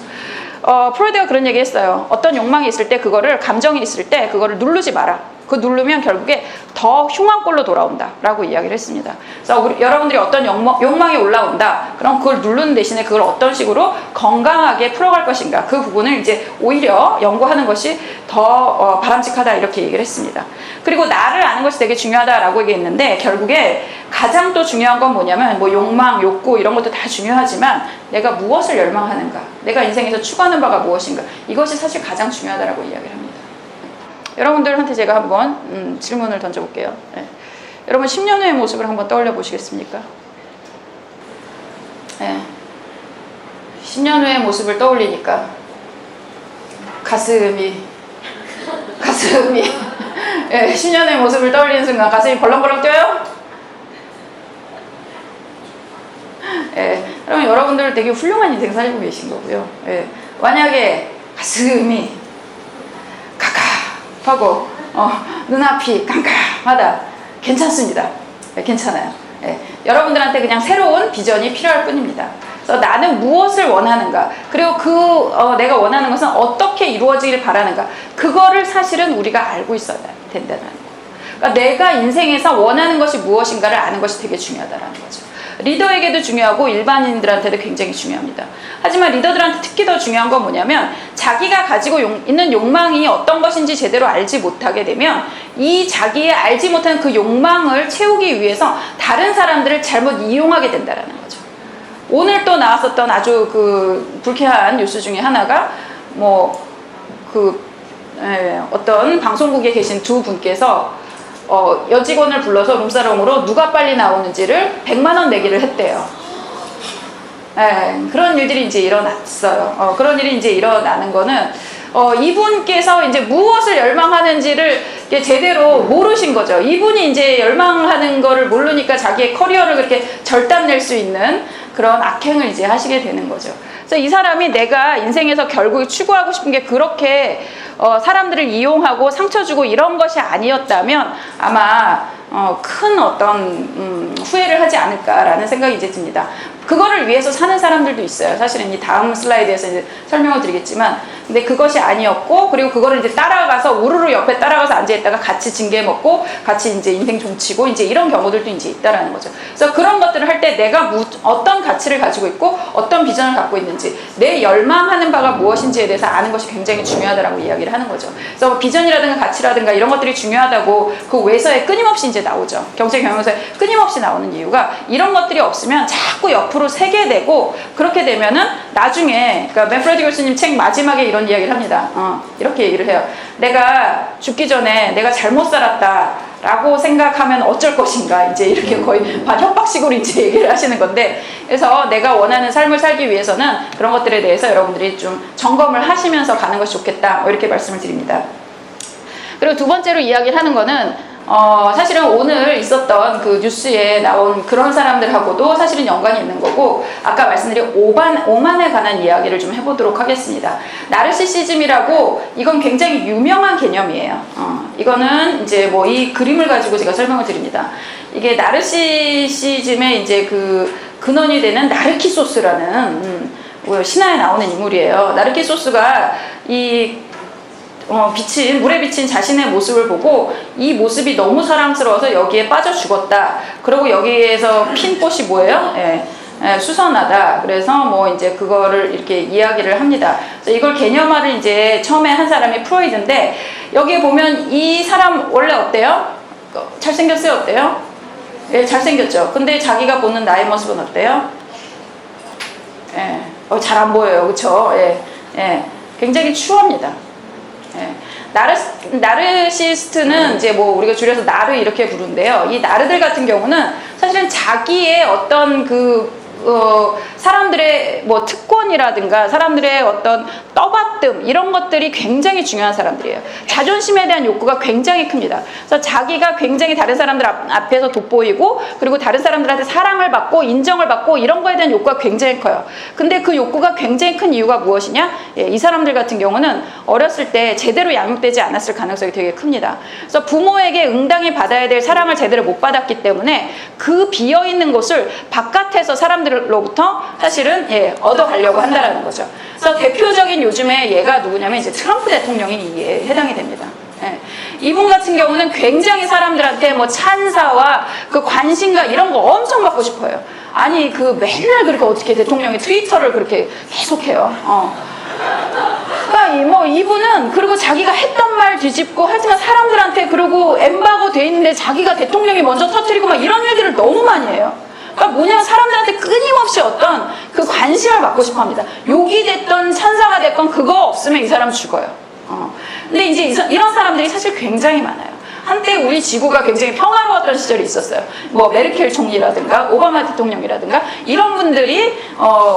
Speaker 2: 프로이드가 그런 얘기 했어요. 어떤 욕망이 있을 때, 그거를, 감정이 있을 때 그거를 누르지 마라. 그 누르면 결국에 더 흉한 꼴로 돌아온다 라고 이야기를 했습니다. 그래서 여러분들이 어떤 욕망이 올라온다, 그럼 그걸 누르는 대신에 그걸 어떤 식으로 건강하게 풀어갈 것인가, 그 부분을 이제 오히려 연구하는 것이 더 바람직하다, 이렇게 얘기를 했습니다. 그리고 나를 아는 것이 되게 중요하다라고 얘기했는데, 결국에 가장 또 중요한 건 뭐냐면, 뭐 욕망, 욕구 이런 것도 다 중요하지만 내가 무엇을 열망하는가, 내가 인생에서 추구하는 바가 무엇인가, 이것이 사실 가장 중요하다라고 이야기를 합니다. 여러분들한테 제가 한번 질문을 던져볼게요. 네. 여러분 10년 후의 모습을 한번 떠올려 보시겠습니까? 네. 10년 후의 모습을 떠올리니까 가슴이 네, 10년 후의 모습을 떠올리는 순간 가슴이 벌렁벌렁 뛰어요? 네. 그러면 여러분들 되게 훌륭한 인생 살고 계신 거고요. 네. 만약에 가슴이 하고 눈앞이 깜깜하다, 괜찮습니다. 네, 괜찮아요. 네, 여러분들한테 그냥 새로운 비전이 필요할 뿐입니다. 그래서 나는 무엇을 원하는가, 그리고 내가 원하는 것은 어떻게 이루어지길 바라는가, 그거를 사실은 우리가 알고 있어야 된다는 거. 그러니까 내가 인생에서 원하는 것이 무엇인가를 아는 것이 되게 중요하다는 거죠. 리더에게도 중요하고 일반인들한테도 굉장히 중요합니다. 하지만 리더들한테 특히 더 중요한 건 뭐냐면, 자기가 가지고 있는 욕망이 어떤 것인지 제대로 알지 못하게 되면 이 자기의 알지 못하는 그 욕망을 채우기 위해서 다른 사람들을 잘못 이용하게 된다는 거죠. 오늘 또 나왔었던 아주 그 불쾌한 뉴스 중에 하나가 어떤 방송국에 계신 두 분께서 여직원을 불러서 룸사롱으로 누가 빨리 나오는지를 100만 원 내기를 했대요. 네, 그런 일들이 이제 일어났어요. 그런 일이 이제 일어나는 거는 이분께서 이제 무엇을 열망하는지를 제대로 모르신 거죠. 이분이 이제 열망하는 거를 모르니까 자기의 커리어를 그렇게 절단낼 수 있는 그런 악행을 이제 하시게 되는 거죠. 그래서 이 사람이 내가 인생에서 결국 추구하고 싶은 게 그렇게 사람들을 이용하고 상처 주고 이런 것이 아니었다면 아마 큰 어떤 후회를 하지 않을까라는 생각이 이제 듭니다. 그거를 위해서 사는 사람들도 있어요. 사실은 이 다음 슬라이드에서 이제 설명을 드리겠지만, 근데 그것이 아니었고, 그리고 그거를 이제 따라가서 우르르 옆에 따라가서 앉아있다가 같이 징계 먹고 같이 이제 인생 종치고 이제 이런 경우들도 이제 있다라는 거죠. 그래서 그런 것들을 할 때 내가 어떤 가치를 가지고 있고 어떤 비전을 갖고 있는지, 내 열망하는 바가 무엇인지에 대해서 아는 것이 굉장히 중요하다라고 이야기를 하는 거죠. 그래서 비전이라든가 가치라든가 이런 것들이 중요하다고 그 외서에 끊임없이 이제 나오죠. 경제 경영서에 끊임없이 나오는 이유가, 이런 것들이 없으면 자꾸 옆으로 새게 되고, 그렇게 되면은 나중에, 그러니까 맨프레디 교수님 책 마지막에 이런 이야기를 합니다. 이렇게 얘기를 해요. 내가 죽기 전에 내가 잘못 살았다 라고 생각하면 어쩔 것인가, 이제 이렇게 거의 협박식으로 이제 얘기를 하시는 건데, 그래서 내가 원하는 삶을 살기 위해서는 그런 것들에 대해서 여러분들이 좀 점검을 하시면서 가는 것이 좋겠다, 이렇게 말씀을 드립니다. 그리고 두 번째로 이야기를 하는 거는 사실은 오늘 있었던 그 뉴스에 나온 그런 사람들하고도 사실은 연관이 있는 거고, 아까 말씀드린 오만에 관한 이야기를 좀 해보도록 하겠습니다. 나르시시즘이라고, 이건 굉장히 유명한 개념이에요. 이거는 이제 뭐 이 그림을 가지고 제가 설명을 드립니다. 이게 나르시시즘의 이제 그 근원이 되는 나르키소스라는 신화에 나오는 인물이에요. 나르키소스가 물에 비친 자신의 모습을 보고 이 모습이 너무 사랑스러워서 여기에 빠져 죽었다. 그리고 여기에서 핀 꽃이 뭐예요? 수선하다. 그래서 뭐 이제 그거를 이렇게 이야기를 합니다. 그래서 이걸 개념화를 이제 처음에 한 사람이 프로이드인데, 여기에 보면 이 사람 원래 어때요? 잘생겼어요? 어때요? 예, 잘생겼죠. 근데 자기가 보는 나의 모습은 어때요? 잘 안 보여요. 그렇죠? 굉장히 추합니다. 나르시스트는 이제 뭐 우리가 줄여서 나르 이렇게 부르는데요. 이 나르들 같은 경우는 사실은 자기의 어떤 그 사람들의 뭐 특권이라든가 사람들의 어떤 떠받듦 이런 것들이 굉장히 중요한 사람들이에요. 자존심에 대한 욕구가 굉장히 큽니다. 그래서 자기가 굉장히 다른 사람들 앞에서 돋보이고 그리고 다른 사람들한테 사랑을 받고 인정을 받고 이런 거에 대한 욕구가 굉장히 커요. 근데 그 욕구가 굉장히 큰 이유가 무엇이냐? 예, 이 사람들 같은 경우는 어렸을 때 제대로 양육되지 않았을 가능성이 되게 큽니다. 그래서 부모에게 응당히 받아야 될 사랑을 제대로 못 받았기 때문에 그 비어있는 곳을 바깥에서 사람들로부터 사실은 얻어가려고 한다라는 거죠. 그래서 대표적인 요즘에 얘가 누구냐면 이제 트럼프 대통령이 이에 해당이 됩니다. 예. 이분 같은 경우는 굉장히 사람들한테 뭐 찬사와 그 관심과 이런 거 엄청 받고 싶어요. 아니 그 맨날 그렇게 어떻게 대통령이 트위터를 그렇게 계속해요. 그러니까 뭐 이분은 그리고 자기가 했던 말 뒤집고 하지만 사람들한테 그리고 엠바고 돼 있는데 자기가 대통령이 먼저 터뜨리고 막 이런 일들을 너무 많이 해요. 그러니까 뭐냐면 사람들한테 끊임없이 어떤 그 관심을 받고 싶어 합니다. 욕이 됐던 찬사가 됐건 그거 없으면 이 사람 죽어요. 근데 이제 이런 사람들이 사실 굉장히 많아요. 한때 우리 지구가 굉장히 평화로웠던 시절이 있었어요. 뭐 메르켈 총리라든가 오바마 대통령이라든가 이런 분들이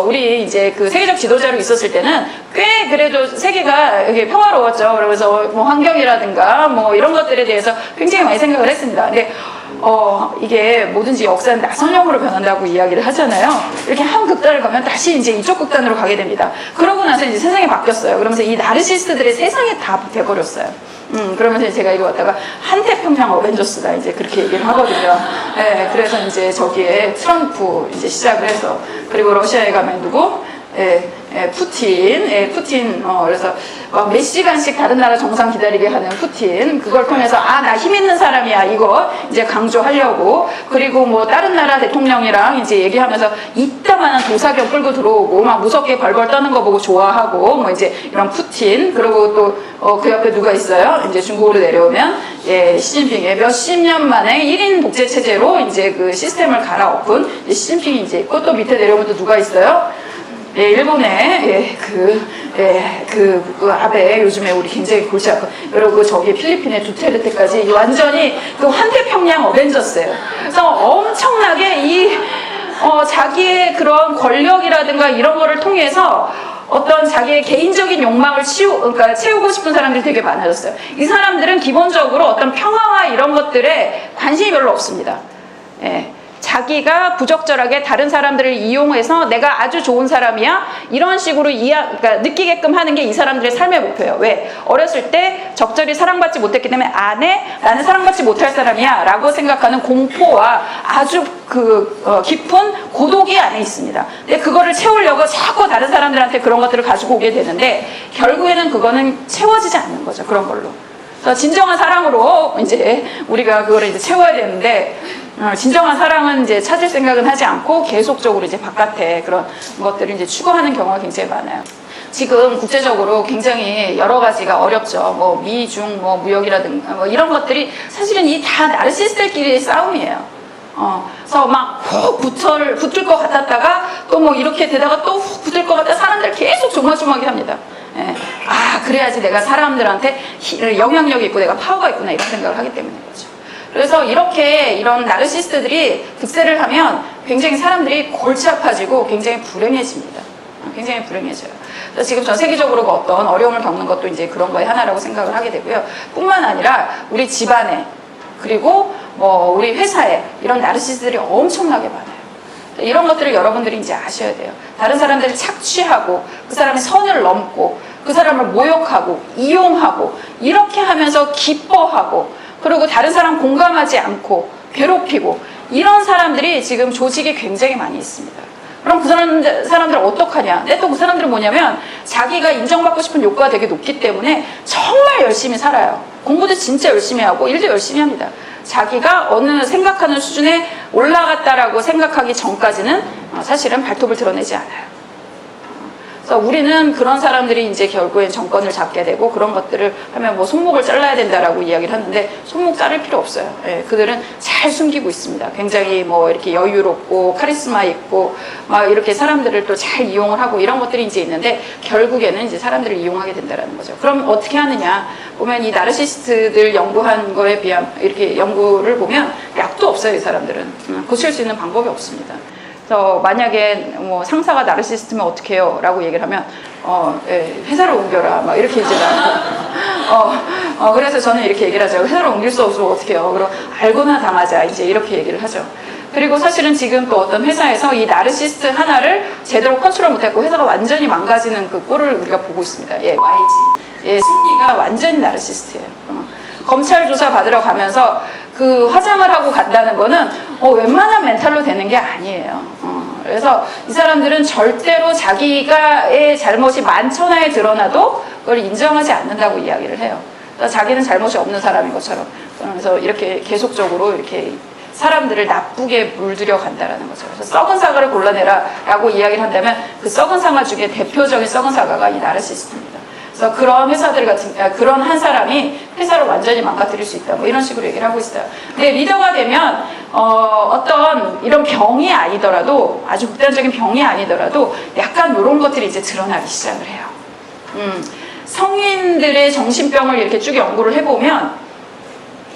Speaker 2: 우리 이제 그 세계적 지도자로 있었을 때는 꽤 그래도 세계가 이게 평화로웠죠. 그러면서 뭐 환경이라든가 뭐 이런 것들에 대해서 굉장히 많이 생각을 했습니다. 근데 이게 뭐든지 역사는 나선형으로 변한다고 이야기를 하잖아요. 이렇게 한 극단을 가면 다시 이제 이쪽 극단으로 가게 됩니다. 그러고 나서 이제 세상이 바뀌었어요. 그러면서 이 나르시스트들의 세상이 다 돼버렸어요. 그러면서 제가 이거 갖다가 한태평양 어벤져스다 이제 그렇게 얘기를 하거든요. 네, 그래서 이제 저기에 트럼프 이제 시작을 해서 그리고 러시아에 가면 누구? 푸틴, 그래서 몇 시간씩 다른 나라 정상 기다리게 하는 푸틴, 그걸 통해서, 나 힘 있는 사람이야, 이거 이제 강조하려고, 그리고 뭐 다른 나라 대통령이랑 이제 얘기하면서 이따만한 도사경 끌고 들어오고, 막 무섭게 벌벌 떠는 거 보고 좋아하고, 뭐 이제 이런 푸틴, 그리고 또, 그 옆에 누가 있어요? 이제 중국으로 내려오면, 시진핑의 몇십 년 만에 1인 독재 체제로 이제 그 시스템을 갈아엎은 시진핑이 이제 있고, 또 밑에 내려오면 또 누가 있어요? 일본의 그 아베 요즘에 우리 굉장히 골치 아파. 그리고 저기 필리핀의 두테르테까지 완전히 그 환태평양 어벤져스예요. 그래서 엄청나게 자기의 그런 권력이라든가 이런 거를 통해서 어떤 자기의 개인적인 욕망을 그러니까 채우고 싶은 사람들이 되게 많아졌어요. 이 사람들은 기본적으로 어떤 평화와 이런 것들에 관심이 별로 없습니다. 자기가 부적절하게 다른 사람들을 이용해서 내가 아주 좋은 사람이야 이런 식으로 그러니까 느끼게끔 하는 게 이 사람들의 삶의 목표예요. 왜? 어렸을 때 적절히 사랑받지 못했기 때문에 나는 사랑받지 못할 사람이야 라고 생각하는 공포와 아주 깊은 고독이 안에 있습니다. 근데 그거를 채우려고 자꾸 다른 사람들한테 그런 것들을 가지고 오게 되는데 결국에는 그거는 채워지지 않는 거죠. 그런 걸로. 그래서 진정한 사랑으로 이제 우리가 그거를 이제 채워야 되는데 진정한 사랑은 이제 찾을 생각은 하지 않고 계속적으로 이제 바깥에 그런 것들을 이제 추구하는 경우가 굉장히 많아요. 지금 국제적으로 굉장히 여러 가지가 어렵죠. 뭐 미중 뭐 무역이라든가 뭐 이런 것들이 사실은 이 다 나르시스트들끼리의 싸움이에요. 그래서 막 훅 붙을 것 같았다가 또 뭐 이렇게 되다가 또 훅 붙을 것 같다 사람들 계속 조마조마하게 합니다. 그래야지 내가 사람들한테 영향력이 있고 내가 파워가 있구나 이런 생각을 하기 때문인 거죠. 그래서 이런 나르시스트들이 득세를 하면 굉장히 사람들이 골치 아파지고 굉장히 불행해집니다. 굉장히 불행해져요. 그래서 지금 전 세계적으로 어떤 어려움을 겪는 것도 이제 그런 거의 하나라고 생각을 하게 되고요. 뿐만 아니라 우리 집안에 그리고 뭐 우리 회사에 이런 나르시스트들이 엄청나게 많아요. 이런 것들을 여러분들이 이제 아셔야 돼요. 다른 사람들을 착취하고 그 사람의 선을 넘고 그 사람을 모욕하고 이용하고 이렇게 하면서 기뻐하고 그리고 다른 사람 공감하지 않고 괴롭히고 이런 사람들이 지금 조직에 굉장히 많이 있습니다. 그럼 그 사람들 어떡하냐? 근데 또 그 사람들은 뭐냐면 자기가 인정받고 싶은 욕구가 되게 높기 때문에 정말 열심히 살아요. 공부도 진짜 열심히 하고 일도 열심히 합니다. 자기가 어느 생각하는 수준에 올라갔다라고 생각하기 전까지는 사실은 발톱을 드러내지 않아요. 그래서 우리는 그런 사람들이 이제 결국엔 정권을 잡게 되고 그런 것들을 하면 뭐 손목을 잘라야 된다라고 이야기를 하는데 손목 자를 필요 없어요. 그들은 잘 숨기고 있습니다. 굉장히 뭐 이렇게 여유롭고 카리스마 있고 막 이렇게 사람들을 또 잘 이용을 하고 이런 것들이 이제 있는데 결국에는 이제 사람들을 이용하게 된다라는 거죠. 그럼 어떻게 하느냐? 보면 이 나르시스트들 연구한 거에 비하면 이렇게 연구를 보면 약도 없어요. 이 사람들은 고칠 수 있는 방법이 없습니다. 그래서 만약에 뭐 상사가 나르시스트면 어떻게 해요? 라고 얘기를 하면 예, 회사를 옮겨라 막 이렇게 이제 그래서 저는 이렇게 얘기를 하죠. 회사를 옮길 수 없으면 어떻게 해요? 그럼 알고나 당하자 이제 이렇게 얘기를 하죠. 그리고 사실은 지금 또 어떤 회사에서 이 나르시스트 하나를 제대로 컨트롤 못했고 회사가 완전히 망가지는 그 꼴을 우리가 보고 있습니다. 예, YG. 예, 승리가 완전히 나르시스트예요. 검찰 조사 받으러 가면서 그 화장을 하고 간다는 거는 웬만한 멘탈로 되는 게 아니에요. 그래서 이 사람들은 절대로 자기가의 잘못이 만천하에 드러나도 그걸 인정하지 않는다고 이야기를 해요. 그러니까 자기는 잘못이 없는 사람인 것처럼. 그래서 이렇게 계속적으로 이렇게 사람들을 나쁘게 물들여 간다라는 거죠. 그래서 썩은 사과를 골라내라 라고 이야기를 한다면 그 썩은 사과 중에 대표적인 썩은 사과가 이 나르시스트입니다. 그래서 그런 회사들 그런 한 사람이 회사를 완전히 망가뜨릴 수 있다. 뭐 이런 식으로 얘기를 하고 있어요. 근데 리더가 되면 어떤 이런 병이 아니더라도 아주 극단적인 병이 아니더라도 약간 이런 것들이 이제 드러나기 시작을 해요. 성인들의 정신병을 이렇게 쭉 연구를 해보면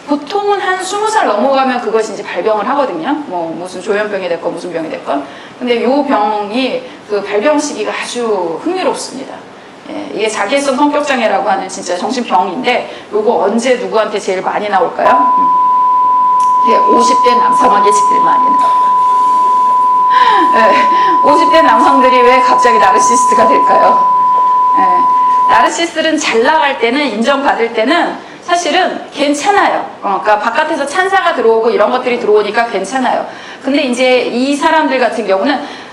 Speaker 2: 보통은 한 20살 넘어가면 그것이 이제 발병을 하거든요. 뭐 무슨 조현병이 됐건 무슨 병이 됐건. 근데 이 병이 그 발병 시기가 아주 흥미롭습니다. 예, 이게 자기애성 성격장애라고 하는 진짜 정신병인데 요거 언제 누구한테 제일 많이 나올까요? 예, 50대 남성에게 제일 많이 나와요. 예, 50대 남성들이 왜 갑자기 나르시스트가 될까요? 예, 나르시스트는 잘 나갈 때는 인정받을 때는 사실은 괜찮아요. 그러니까 바깥에서 찬사가 들어오고 이런 것들이 들어오니까 괜찮아요. 근데 이제 이 사람들 같은 경우는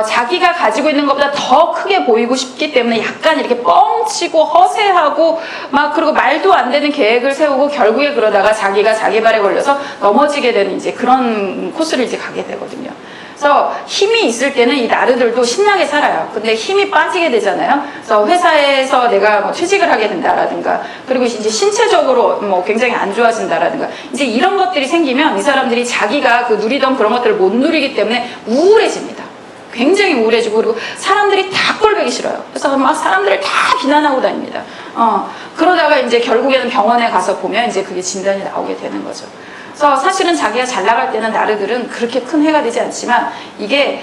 Speaker 2: 자기가 가지고 있는 것보다 더 크게 보이고 싶기 때문에 약간 이렇게 뻥치고 허세하고 막 그리고 말도 안 되는 계획을 세우고 결국에 그러다가 자기가 자기 발에 걸려서 넘어지게 되는 이제 그런 코스를 이제 가게 되거든요. 그래서 힘이 있을 때는 이 나르들도 신나게 살아요. 근데 힘이 빠지게 되잖아요. 그래서 회사에서 내가 뭐 퇴직을 하게 된다라든가, 그리고 이제 신체적으로 뭐 굉장히 안 좋아진다라든가, 이제 이런 것들이 생기면 이 사람들이 자기가 그 누리던 그런 것들을 못 누리기 때문에 우울해집니다. 굉장히 우울해지고, 그리고 사람들이 다 꼴보기 싫어요. 그래서 막 사람들을 다 비난하고 다닙니다. 그러다가 이제 결국에는 병원에 가서 보면 이제 그게 진단이 나오게 되는 거죠. 그래서 사실은 자기가 잘 나갈 때는 나르들은 그렇게 큰 해가 되지 않지만 이게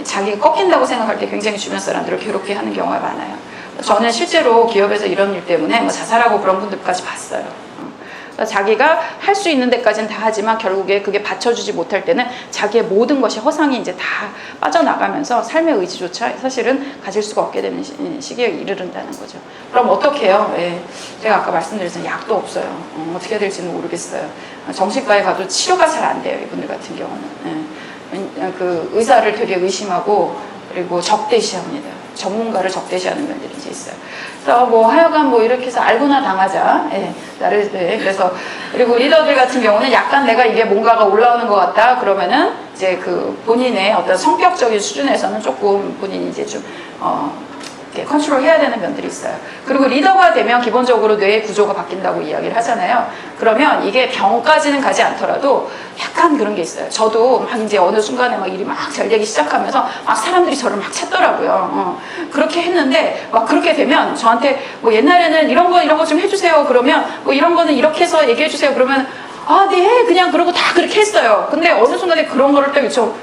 Speaker 2: 자기가 꺾인다고 생각할 때 굉장히 주변 사람들을 괴롭게 하는 경우가 많아요. 저는 실제로 기업에서 이런 일 때문에 뭐 자살하고 그런 분들까지 봤어요. 자기가 할 수 있는 데까지는 다 하지만 결국에 그게 받쳐주지 못할 때는 자기의 모든 것이 허상이 이제 다 빠져나가면서 삶의 의지조차 사실은 가질 수가 없게 되는 시기에 이르른다는 거죠. 그럼 어떻게 해요? 예, 제가 아까 말씀드렸지만 약도 없어요. 어떻게 해야 될지는 모르겠어요. 정신과에 가도 치료가 잘 안 돼요. 이분들 같은 경우는. 예. 그 의사를 되게 의심하고 그리고 적대시합니다. 전문가를 적대시하는 면들이 이제 있어요. 그래서 뭐 하여간 뭐 이렇게 해서 알고나 당하자. 예, 그래서 그리고 리더들 같은 경우는 약간 내가 이게 뭔가가 올라오는 것 같다 그러면은 이제 그 본인의 어떤 성격적인 수준에서는 조금 본인이 이제 좀 컨트롤 해야 되는 면들이 있어요. 그리고 리더가 되면 기본적으로 뇌의 구조가 바뀐다고 이야기를 하잖아요. 그러면 이게 병까지는 가지 않더라도 약간 그런 게 있어요. 저도 막 이제 어느 순간에 막 일이 막 잘 되기 시작하면서 막 사람들이 저를 막 찾더라고요. 그렇게 했는데 막 그렇게 되면 저한테 뭐 옛날에는 이런 거 좀 해주세요. 그러면 뭐 이런 거는 이렇게 해서 얘기해 주세요. 그러면 아, 네, 그냥 그러고 다 그렇게 했어요. 근데 어느 순간에 그런 거를 딱 요청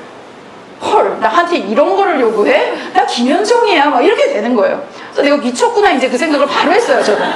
Speaker 2: 헐, 나한테 이런 거를 요구해? 나 김현정이야. 막 이렇게 되는 거예요. 그래서 내가 미쳤구나 이제 그 생각을 바로 했어요. 저는.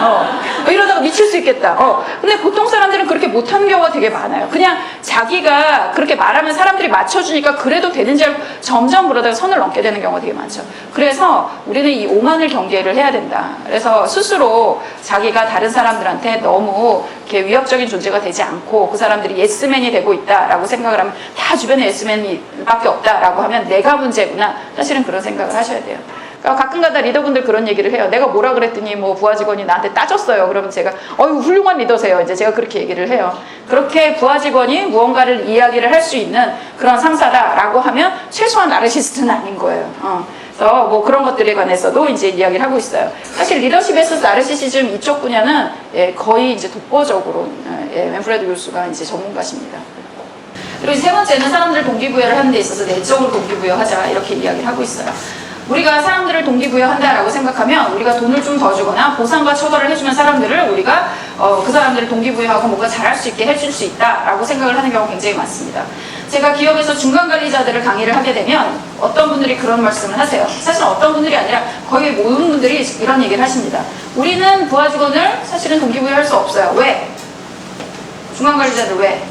Speaker 2: 이러다가 미칠 수 있겠다. 근데 보통 사람들은 그렇게 못하는 경우가 되게 많아요. 그냥 자기가 그렇게 말하면 사람들이 맞춰주니까 그래도 되는지 알고 점점 그러다가 선을 넘게 되는 경우가 되게 많죠. 그래서 우리는 이 오만을 경계를 해야 된다. 그래서 스스로 자기가 다른 사람들한테 너무 이렇게 위협적인 존재가 되지 않고 그 사람들이 예스맨이 되고 있다라고 생각을 하면 다 주변에 예스맨밖에 없다라고 하면 내가 문제구나. 사실은 그런 생각을 하셔야 돼요. 가끔가다 리더분들 그런 얘기를 해요. 내가 뭐라 그랬더니 뭐 부하 직원이 나한테 따졌어요. 그러면 제가 어휴 훌륭한 리더세요. 이제 제가 그렇게 얘기를 해요. 그렇게 부하 직원이 무언가를 이야기를 할 수 있는 그런 상사다라고 하면 최소한 나르시스트는 아닌 거예요. 그래서 뭐 그런 것들에 관해서도 이제 이야기를 하고 있어요. 사실 리더십에서 나르시시즘 이쪽 분야는 거의 이제 독보적으로 맨프레드 교수가 이제 전문가십니다. 그리고 세 번째는 사람들 동기부여를 하는 데 있어서 내적으로 동기부여하자 이렇게 이야기를 하고 있어요. 우리가 사람들을 동기부여한다라고 생각하면 우리가 돈을 좀 더 주거나 보상과 처벌을 해주면 사람들을 우리가 그 사람들을 동기부여하고 뭔가 잘할 수 있게 해줄 수 있다라고 생각을 하는 경우가 굉장히 많습니다. 제가 기업에서 중간 관리자들을 강의를 하게 되면 어떤 분들이 그런 말씀을 하세요. 사실 어떤 분들이 아니라 거의 모든 분들이 이런 얘기를 하십니다. 우리는 부하 직원을 사실은 동기부여할 수 없어요. 왜? 중간 관리자들 왜?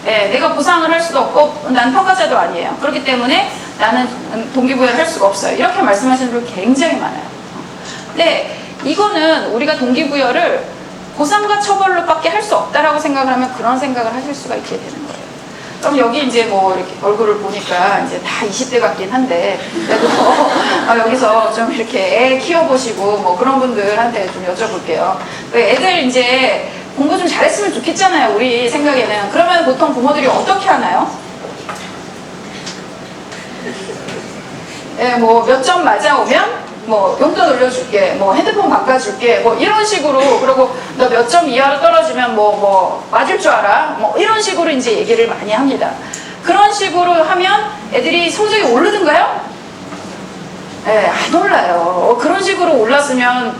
Speaker 2: 예, 내가 보상을 할 수도 없고 난 평가자도 아니에요. 그렇기 때문에 나는 동기부여를 할 수가 없어요. 이렇게 말씀하시는 분들 굉장히 많아요. 근데 이거는 우리가 동기부여를 보상과 처벌로밖에 할 수 없다라고 생각을 하면 그런 생각을 하실 수가 있게 되는 거예요. 그럼 여기 이제 뭐 이렇게 얼굴을 보니까 이제 다 20대 같긴 한데 그래도 여기서 좀 이렇게 애 키워보시고 뭐 그런 분들한테 좀 여쭤볼게요. 애들 이제 공부 좀 잘했으면 좋겠잖아요. 우리 생각에는. 그러면 보통 부모들이 어떻게 하나요? 예, 뭐 몇 점 맞아오면 뭐 용돈 올려줄게, 뭐 핸드폰 바꿔줄게, 뭐 이런 식으로. 그리고 너 몇 점 이하로 떨어지면 뭐 맞을 줄 알아? 뭐 이런 식으로 이제 얘기를 많이 합니다. 그런 식으로 하면 애들이 성적이 오르던가요? 예, 안 올라요. 그런 식으로 올랐으면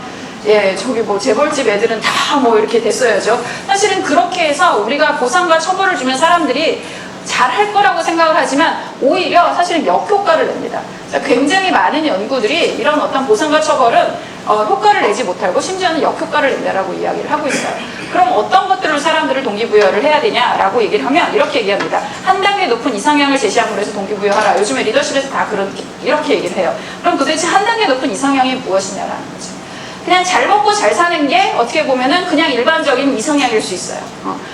Speaker 2: 예, 저기 뭐 재벌집 애들은 다 뭐 이렇게 됐어야죠. 사실은 그렇게 해서 우리가 보상과 처벌을 주면 사람들이 잘할 거라고 생각을 하지만 오히려 사실은 역효과를 냅니다. 굉장히 많은 연구들이 이런 어떤 보상과 처벌은 효과를 내지 못하고 심지어는 역효과를 낸다라고 이야기를 하고 있어요. 그럼 어떤 것들로 사람들을 동기부여를 해야 되냐라고 얘기를 하면 이렇게 얘기합니다. 한 단계 높은 이상향을 제시함으로 해서 동기부여하라. 요즘에 리더십에서 다 이렇게 얘기를 해요. 그럼 도대체 한 단계 높은 이상향이 무엇이냐라는 거죠. 그냥 잘 먹고 잘 사는 게 어떻게 보면은 그냥 일반적인 이상향일 수 있어요.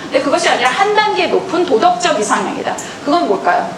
Speaker 2: 근데 그것이 아니라 한 단계 높은 도덕적 이상향이다. 그건 뭘까요?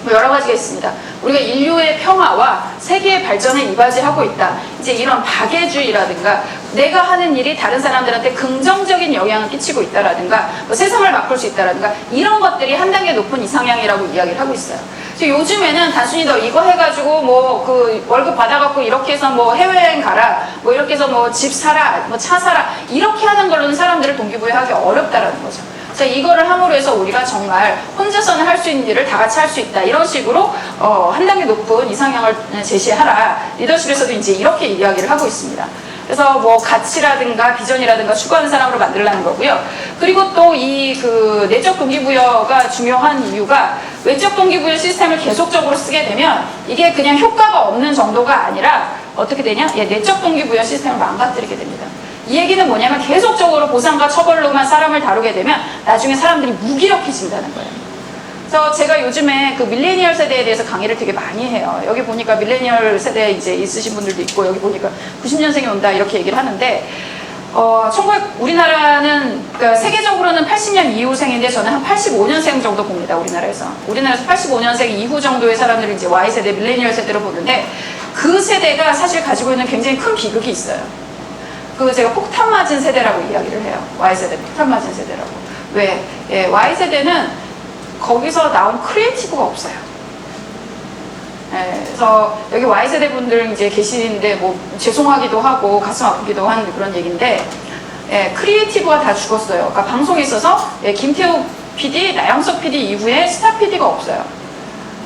Speaker 2: 뭐 여러 가지가 있습니다. 우리가 인류의 평화와 세계의 발전에 이바지하고 있다. 이제 이런 박애주의라든가 내가 하는 일이 다른 사람들한테 긍정적인 영향을 끼치고 있다라든가 뭐 세상을 바꿀 수 있다라든가 이런 것들이 한 단계 높은 이상향이라고 이야기를 하고 있어요. 요즘에는 단순히 너 이거 해가지고 뭐 그 월급 받아갖고 이렇게 해서 뭐 해외여행 가라, 뭐 이렇게 해서 뭐 집 사라, 뭐 차 사라 이렇게 하는 걸로는 사람들을 동기부여하기 어렵다라는 거죠. 그래서 이거를 함으로 해서 우리가 정말 혼자서는 할 수 있는 일을 다 같이 할 수 있다. 이런 식으로 한 단계 높은 이상향을 제시하라. 리더십에서도 이제 이렇게 이야기를 하고 있습니다. 그래서 뭐 가치라든가 비전이라든가 추구하는 사람으로 만들라는 거고요. 그리고 또 이 그 내적 동기부여가 중요한 이유가 외적 동기부여 시스템을 계속적으로 쓰게 되면 이게 그냥 효과가 없는 정도가 아니라 어떻게 되냐? 내적 동기부여 시스템을 망가뜨리게 됩니다. 이 얘기는 뭐냐면 계속적으로 보상과 처벌로만 사람을 다루게 되면 나중에 사람들이 무기력해진다는 거예요. 그래서 제가 요즘에 그 밀레니얼 세대에 대해서 강의를 되게 많이 해요. 여기 보니까 밀레니얼 세대에 이제 있으신 분들도 있고 여기 보니까 90년생이 온다 이렇게 얘기를 하는데 우리나라는 그러니까 세계적으로는 80년 이후생인데 저는 한 85년생 정도 봅니다. 우리나라에서 85년생 이후 정도의 사람들을 이제 Y세대, 밀레니얼 세대로 보는데 그 세대가 사실 가지고 있는 굉장히 큰 비극이 있어요. 그 제가 폭탄 맞은 세대라고 이야기를 해요. Y세대 폭탄 맞은 세대라고. 왜? 예, Y세대는 거기서 나온 크리에이티브가 없어요. 예, 그래서 여기 Y세대 분들 이제 계시는데 뭐 죄송하기도 하고 가슴 아프기도 한 그런 얘기인데 예, 크리에이티브가 다 죽었어요. 그러니까 방송에 있어서 김태우 PD, 나영석 PD 이후에 스타 PD가 없어요.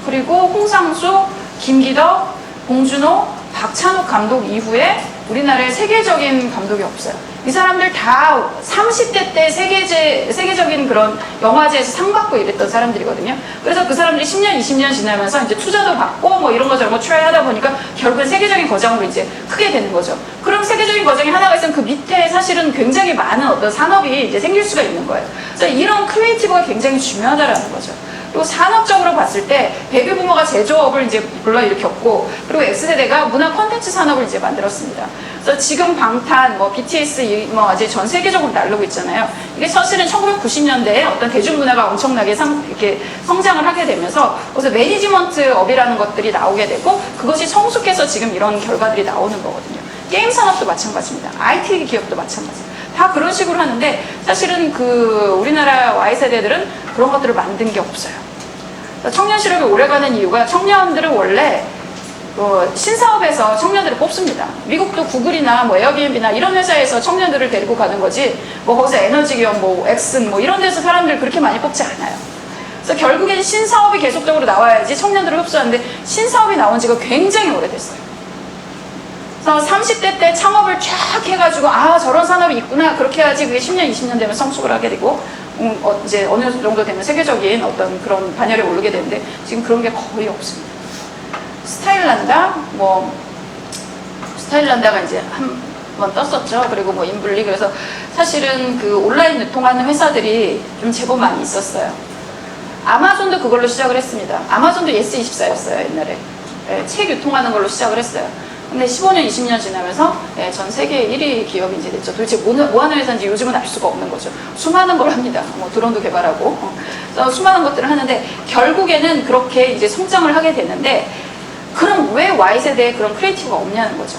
Speaker 2: 그리고 홍상수, 김기덕, 봉준호, 박찬욱 감독 이후에 우리나라에 세계적인 감독이 없어요. 이 사람들 다 30대 때 세계적인 그런 영화제에서 상 받고 이랬던 사람들이거든요. 그래서 그 사람들이 10년, 20년 지나면서 이제 투자도 받고 뭐 이런 거 저런 거 트라이 하다 보니까 결국엔 세계적인 거장으로 이제 크게 되는 거죠. 그럼 세계적인 거장이 하나가 있으면 그 밑에 사실은 굉장히 많은 어떤 산업이 이제 생길 수가 있는 거예요. 그래서 이런 크리에이티브가 굉장히 중요하다라는 거죠. 그리고 산업적으로 봤을 때 베이비부머가 제조업을 이제 불러일으켰고 그리고 X세대가 문화 콘텐츠 산업을 이제 만들었습니다. 그래서 지금 방탄, 뭐 BTS 뭐 아직 전 세계적으로 날르고 있잖아요. 이게 사실은 1990년대에 어떤 대중문화가 엄청나게 이렇게 성장을 하게 되면서 그래서 매니지먼트업이라는 것들이 나오게 되고 그것이 성숙해서 지금 이런 결과들이 나오는 거거든요. 게임 산업도 마찬가지입니다. IT 기업도 마찬가지입니다. 다 그런 식으로 하는데 사실은 그 우리나라 Y세대들은 그런 것들을 만든 게 없어요. 청년 실업이 오래가는 이유가 청년들은 원래 신사업에서 청년들을 뽑습니다. 미국도 구글이나 뭐 에어비앤비나 이런 회사에서 청년들을 데리고 가는 거지 뭐 거기서 에너지기업, 뭐 엑슨 뭐 이런 데서 사람들 그렇게 많이 뽑지 않아요. 그래서 결국엔 신사업이 계속적으로 나와야지 청년들을 흡수하는데 신사업이 나온 지가 굉장히 오래됐어요. 그래서 30대 때 창업을 쫙 해가지고 아 저런 산업이 있구나 그렇게 해야지 그게 10년 20년 되면 성숙을 하게 되고 이제 어느 정도 되면 세계적인 어떤 그런 반열에 오르게 되는데 지금 그런 게 거의 없습니다. 스타일란다가 이제 한 번 떴었죠. 그리고 뭐 인블리. 그래서 사실은 그 온라인 유통하는 회사들이 좀 제법 많이 있었어요. 아마존도 그걸로 시작을 했습니다. 아마존도 예스24였어요, 옛날에. 예, 책 유통하는 걸로 시작을 했어요. 근데 15년, 20년 지나면서 예, 전 세계 1위 기업이 이제 됐죠. 도대체 뭐 하는 회사인지 요즘은 알 수가 없는 거죠. 수많은 걸 합니다. 뭐 드론도 개발하고 수많은 것들을 하는데 결국에는 그렇게 이제 성장을 하게 되는데 그럼 왜 Y세대에 그런 크리에이티브가 없냐는 거죠.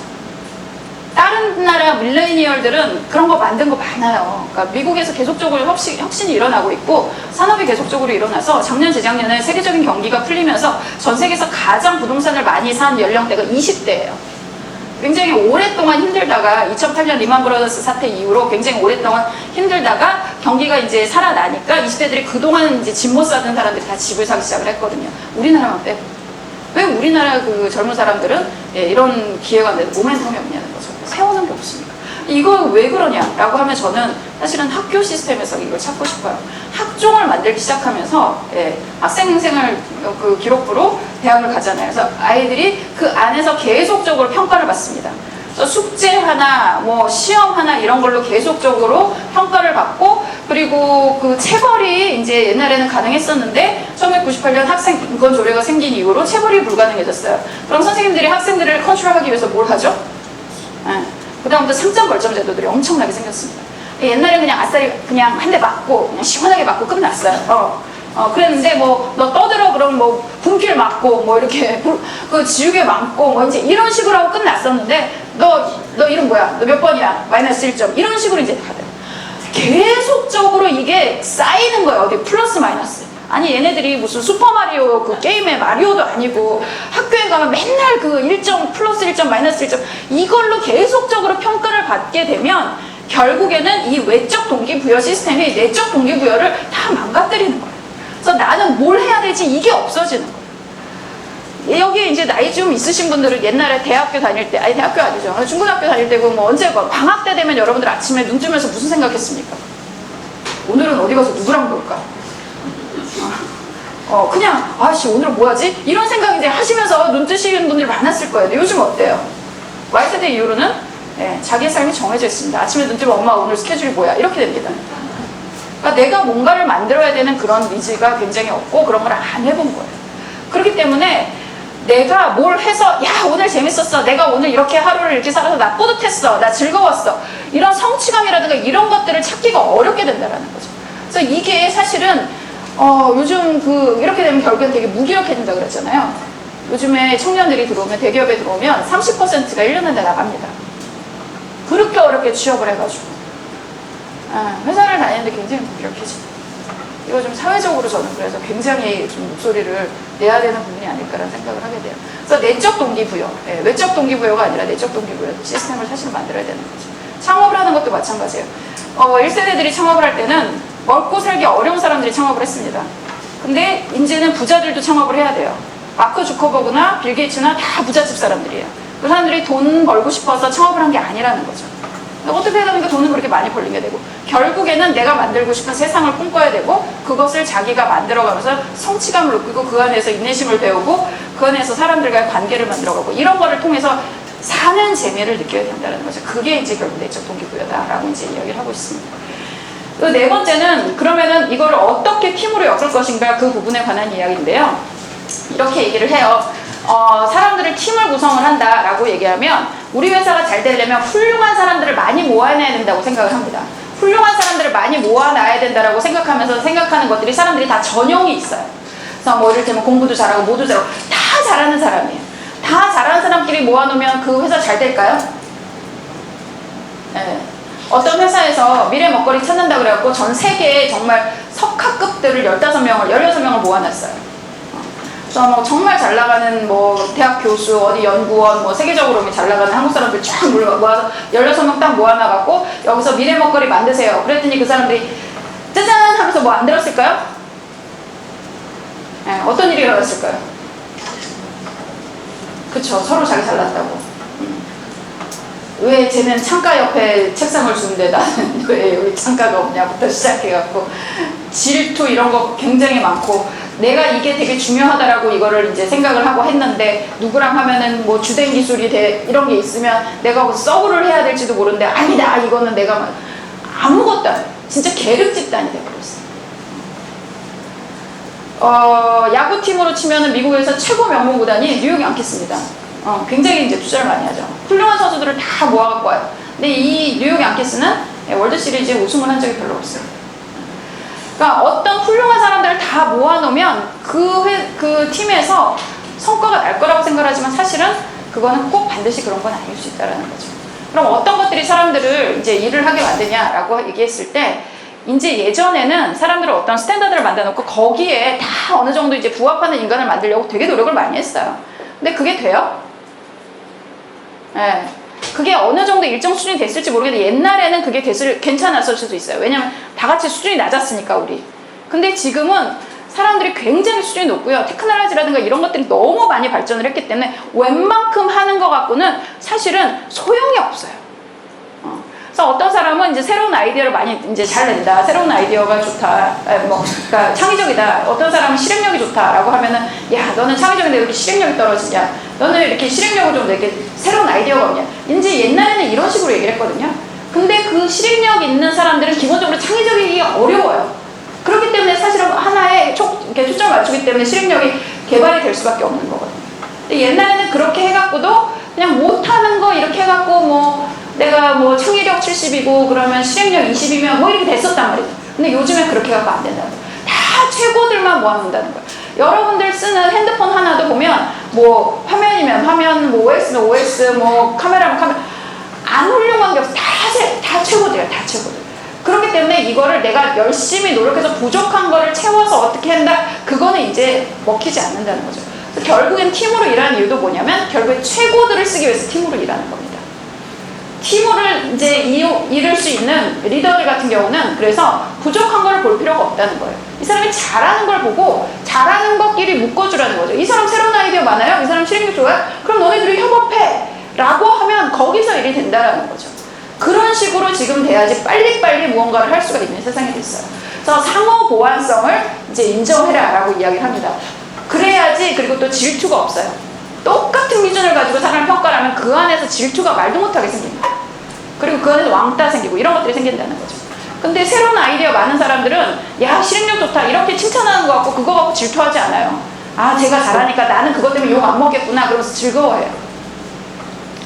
Speaker 2: 다른 나라 밀레니얼들은 그런 거 만든 거 많아요. 그러니까 미국에서 계속적으로 혁신이 일어나고 있고 산업이 계속적으로 일어나서 작년, 재작년에 세계적인 경기가 풀리면서 전 세계에서 가장 부동산을 많이 산 연령대가 20대예요. 굉장히 오랫동안 힘들다가 2008년 리만 브라더스 사태 이후로 굉장히 오랫동안 힘들다가 경기가 이제 살아나니까 20대들이 그동안 이제 집 못 사던 사람들이 다 집을 사기 시작을 했거든요. 우리나라만 빼고. 왜 우리나라 그 젊은 사람들은 예, 이런 기회가 안 돼도 모멘텀이 없냐는 거죠. 세우는 게 없습니다. 이거 왜 그러냐라고 하면 저는 사실은 학교 시스템에서 이걸 찾고 싶어요. 학종을 만들기 시작하면서 예, 학생생활 그 기록부로 대학을 가잖아요. 그래서 아이들이 그 안에서 계속적으로 평가를 받습니다. 그래서 숙제 하나, 뭐 시험 하나 이런 걸로 계속적으로 평가를 받고 그리고 그 체벌이 이제 옛날에는 가능했었는데 1998년 학생 인권 조례가 생긴 이후로 체벌이 불가능해졌어요. 그럼 선생님들이 학생들을 컨트롤하기 위해서 뭘 하죠? 그 다음부터 상점 벌점 제도들이 엄청나게 생겼습니다. 옛날에 그냥 아싸리 그냥 한 대 맞고 그냥 시원하게 맞고 끝났어요. 그랬는데 뭐 너 떠들어 그럼 뭐 분필 맞고 뭐 이렇게 그 지우개 맞고 뭐 이제 이런 식으로 하고 끝났었는데 너 이름 뭐야? 너 몇 번이야? 마이너스 1점 이런 식으로 이제 다들 계속적으로 이게 쌓이는 거예요. 어디 플러스 마이너스. 아니 얘네들이 무슨 슈퍼마리오 그 게임의 마리오도 아니고 학교에 가면 맨날 그 1점 플러스 1점 마이너스 1점 이걸로 계속적으로 평가를 받게 되면 결국에는 이 외적 동기부여 시스템이 내적 동기부여를 다 망가뜨리는 거예요. 그래서 나는 뭘 해야 될지 이게 없어지는 거예요. 여기 이제 나이 좀 있으신 분들은 옛날에 대학교 다닐 때, 아니 대학교 아니죠. 중고등학교 다닐 때고 뭐 언제 방학 때 되면 여러분들 아침에 눈 뜨면서 무슨 생각했습니까? 오늘은 어디 가서 누구랑 놀까? 그냥 아씨 오늘은 뭐 하지? 이런 생각 이제 하시면서 눈 뜨시는 분들이 많았을 거예요. 근데 요즘 어때요? Y세대 이후로는 예, 자기의 삶이 정해져 있습니다. 아침에 눈 뜨면 엄마 오늘 스케줄이 뭐야? 이렇게 됩니다. 그러니까 내가 뭔가를 만들어야 되는 그런 니즈가 굉장히 없고 그런 걸 안 해본 거예요. 그렇기 때문에 내가 뭘 해서 야 오늘 재밌었어. 내가 오늘 이렇게 하루를 이렇게 살아서 나 뿌듯했어. 나 즐거웠어. 이런 성취감이라든가 이런 것들을 찾기가 어렵게 된다는 거죠. 그래서 이게 사실은 요즘 이렇게 되면 결국엔 되게 무기력해진다 그랬잖아요. 요즘에 청년들이 들어오면 대기업에 들어오면 30%가 1년 안에 나갑니다. 그렇게 어렵게 취업을 해가지고 회사를 다니는데 굉장히 무기력해집니다. 이거 좀 사회적으로 저는 그래서 굉장히 좀 목소리를 내야 되는 부분이 아닐까라는 생각을 하게 돼요. 그래서 내적 동기부여, 외적 동기부여가 아니라 내적 동기부여 시스템을 사실 만들어야 되는 거죠. 창업을 하는 것도 마찬가지예요. 1세대들이 창업을 할 때는 먹고 살기 어려운 사람들이 창업을 했습니다. 근데 이제는 부자들도 창업을 해야 돼요. 마크 주커버그나 빌 게이츠나 다 부잣집 사람들이에요. 그 사람들이 돈 벌고 싶어서 창업을 한 게 아니라는 거죠. 어떻게 하다 보니까 돈은 그렇게 많이 벌리게 되고 결국에는 내가 만들고 싶은 세상을 꿈꿔야 되고 그것을 자기가 만들어가면서 성취감을 느끼고 그 안에서 인내심을 배우고 그 안에서 사람들과의 관계를 만들어가고 이런 거를 통해서 사는 재미를 느껴야 된다는 거죠. 그게 이제 결국 내적 동기부여다라고 이제 이야기를 하고 있습니다. 그 네 번째는 그러면은 이거를 어떻게 팀으로 엮을 것인가 그 부분에 관한 이야기인데요. 이렇게 얘기를 해요. 사람들을 팀을 구성을 한다라고 얘기하면 우리 회사가 잘 되려면 훌륭한 사람들을 많이 모아내야 된다고 생각을 합니다. 훌륭한 사람들을 많이 모아놔야 된다라고 생각하면서 생각하는 것들이 사람들이 다 전형이 있어요. 그래서 뭐 이를테면 공부도 잘하고 모두 잘하고 다 잘하는 사람이에요. 다 잘하는 사람끼리 모아놓으면 그 회사 잘 될까요? 네. 어떤 회사에서 미래 먹거리 찾는다 그래갖고 전 세계에 정말 석학급들을 16명을 모아놨어요. 그래서 뭐 정말 잘 나가는 뭐 대학 교수, 어디 연구원, 뭐 세계적으로 잘 나가는 한국 사람들 쫙 모아서 16명 딱 모아놔갖고 여기서 미래 먹거리 만드세요. 그랬더니 그 사람들이 짜잔 하면서 뭐 안 들었을까요? 네, 어떤 일이 일어났을까요? 그쵸, 서로 자기 잘났다고. 왜 쟤는 창가 옆에 책상을 주는데 나는 왜 여기 창가가 없냐부터 시작해갖고 질투 이런 거 굉장히 많고 내가 이게 되게 중요하다라고 이거를 이제 생각을 하고 했는데 누구랑 하면은 뭐 주된 기술이 이런 게 있으면 내가 뭐 서브를 해야 될지도 모르는데 아니다 이거는 내가 아무것도 안 해. 진짜 계륵 집단이 돼버렸어. 야구팀으로 치면은 미국에서 최고 명문 구단이 뉴욕 양키스입니다. 굉장히 이제 투자를 많이 하죠. 훌륭한 선수들을 다 모아갖고 와요. 근데 이 뉴욕 양키스는 월드 시리즈에 우승을 한 적이 별로 없어요. 그러니까 어떤 훌륭한 사람들을 다 모아놓으면 그 팀에서 성과가 날 거라고 생각하지만 사실은 그거는 꼭 반드시 그런 건 아닐 수 있다는 거죠. 그럼 어떤 것들이 사람들을 이제 일을 하게 만드냐라고 얘기했을 때 이제 예전에는 사람들은 어떤 스탠다드를 만들어놓고 거기에 다 어느 정도 이제 부합하는 인간을 만들려고 되게 노력을 많이 했어요. 근데 그게 돼요? 네. 그게 어느 정도 일정 수준이 됐을지 모르겠는데 옛날에는 그게 괜찮았을 수도 있어요. 왜냐면 다 같이 수준이 낮았으니까 우리. 근데 지금은 사람들이 굉장히 수준이 높고요. 테크놀로지라든가 이런 것들이 너무 많이 발전을 했기 때문에 웬만큼 하는 것 갖고는 사실은 소용이 없어요. 그래서 어떤 사람은 이제 새로운 아이디어를 많이 이제 잘 낸다. 새로운 아이디어가 좋다. 그러니까 창의적이다. 어떤 사람은 실행력이 좋다라고 하면은 야, 너는 창의적인데 왜 이렇게 실행력이 떨어지냐? 너는 이렇게 실행력을 좀 이렇게 새로운 아이디어가 없냐? 이제 옛날에는 이런 식으로 얘기를 했거든요. 근데 그 실행력 있는 사람들은 기본적으로 창의적이기가 어려워요. 그렇기 때문에 사실은 하나에 이렇게 초점을 맞추기 때문에 실행력이 개발이 될 수밖에 없는 거거든요. 근데 옛날에는 그렇게 해갖고도 그냥 못하는 거 이렇게 해갖고 뭐 내가 뭐 창의력 70이고 그러면 실행력 20이면 뭐 이렇게 됐었단 말이죠. 근데 요즘엔 그렇게 해갖고 안 된다는 거예요. 다 최고들만 모아놓는다는 거예요. 여러분들 쓰는 핸드폰 하나도 보면 뭐 화면이면 화면, 뭐 OS면 OS, 뭐 카메라면 카메라 안 훌륭한 게 없어. 다 최고들이에요. 다 최고들. 그렇기 때문에 이거를 내가 열심히 노력해서 부족한 거를 채워서 어떻게 한다? 그거는 이제 먹히지 않는다는 거죠. 그래서 결국엔 팀으로 일하는 이유도 뭐냐면 결국에 최고들을 쓰기 위해서 팀으로 일하는 겁니다. 팀을 이제 이룰 수 있는 리더들 같은 경우는 그래서 부족한 걸 볼 필요가 없다는 거예요. 이 사람이 잘하는 걸 보고 잘하는 것끼리 묶어주라는 거죠. 이 사람 새로운 아이디어 많아요? 이 사람 실행력 좋아요? 그럼 너네들이 협업해! 라고 하면 거기서 일이 된다는 거죠. 그런 식으로 지금 돼야지 빨리빨리 무언가를 할 수가 있는 세상이 됐어요. 그래서 상호 보완성을 이제 인정해라 라고 이야기를 합니다. 그래야지. 그리고 또 질투가 없어요. 똑같은 기준을 가지고 사람을 평가를 하면 그 안에서 질투가 말도 못하게 생깁니다. 그리고 그 안에서 왕따 생기고 이런 것들이 생긴다는 거죠. 근데 새로운 아이디어 많은 사람들은 야, 실행력 좋다 이렇게 칭찬하는 것 같고 그거 갖고 질투하지 않아요. 아, 제가 잘하니까 나는 그것 때문에 욕 안 먹겠구나 그러면서 즐거워해요.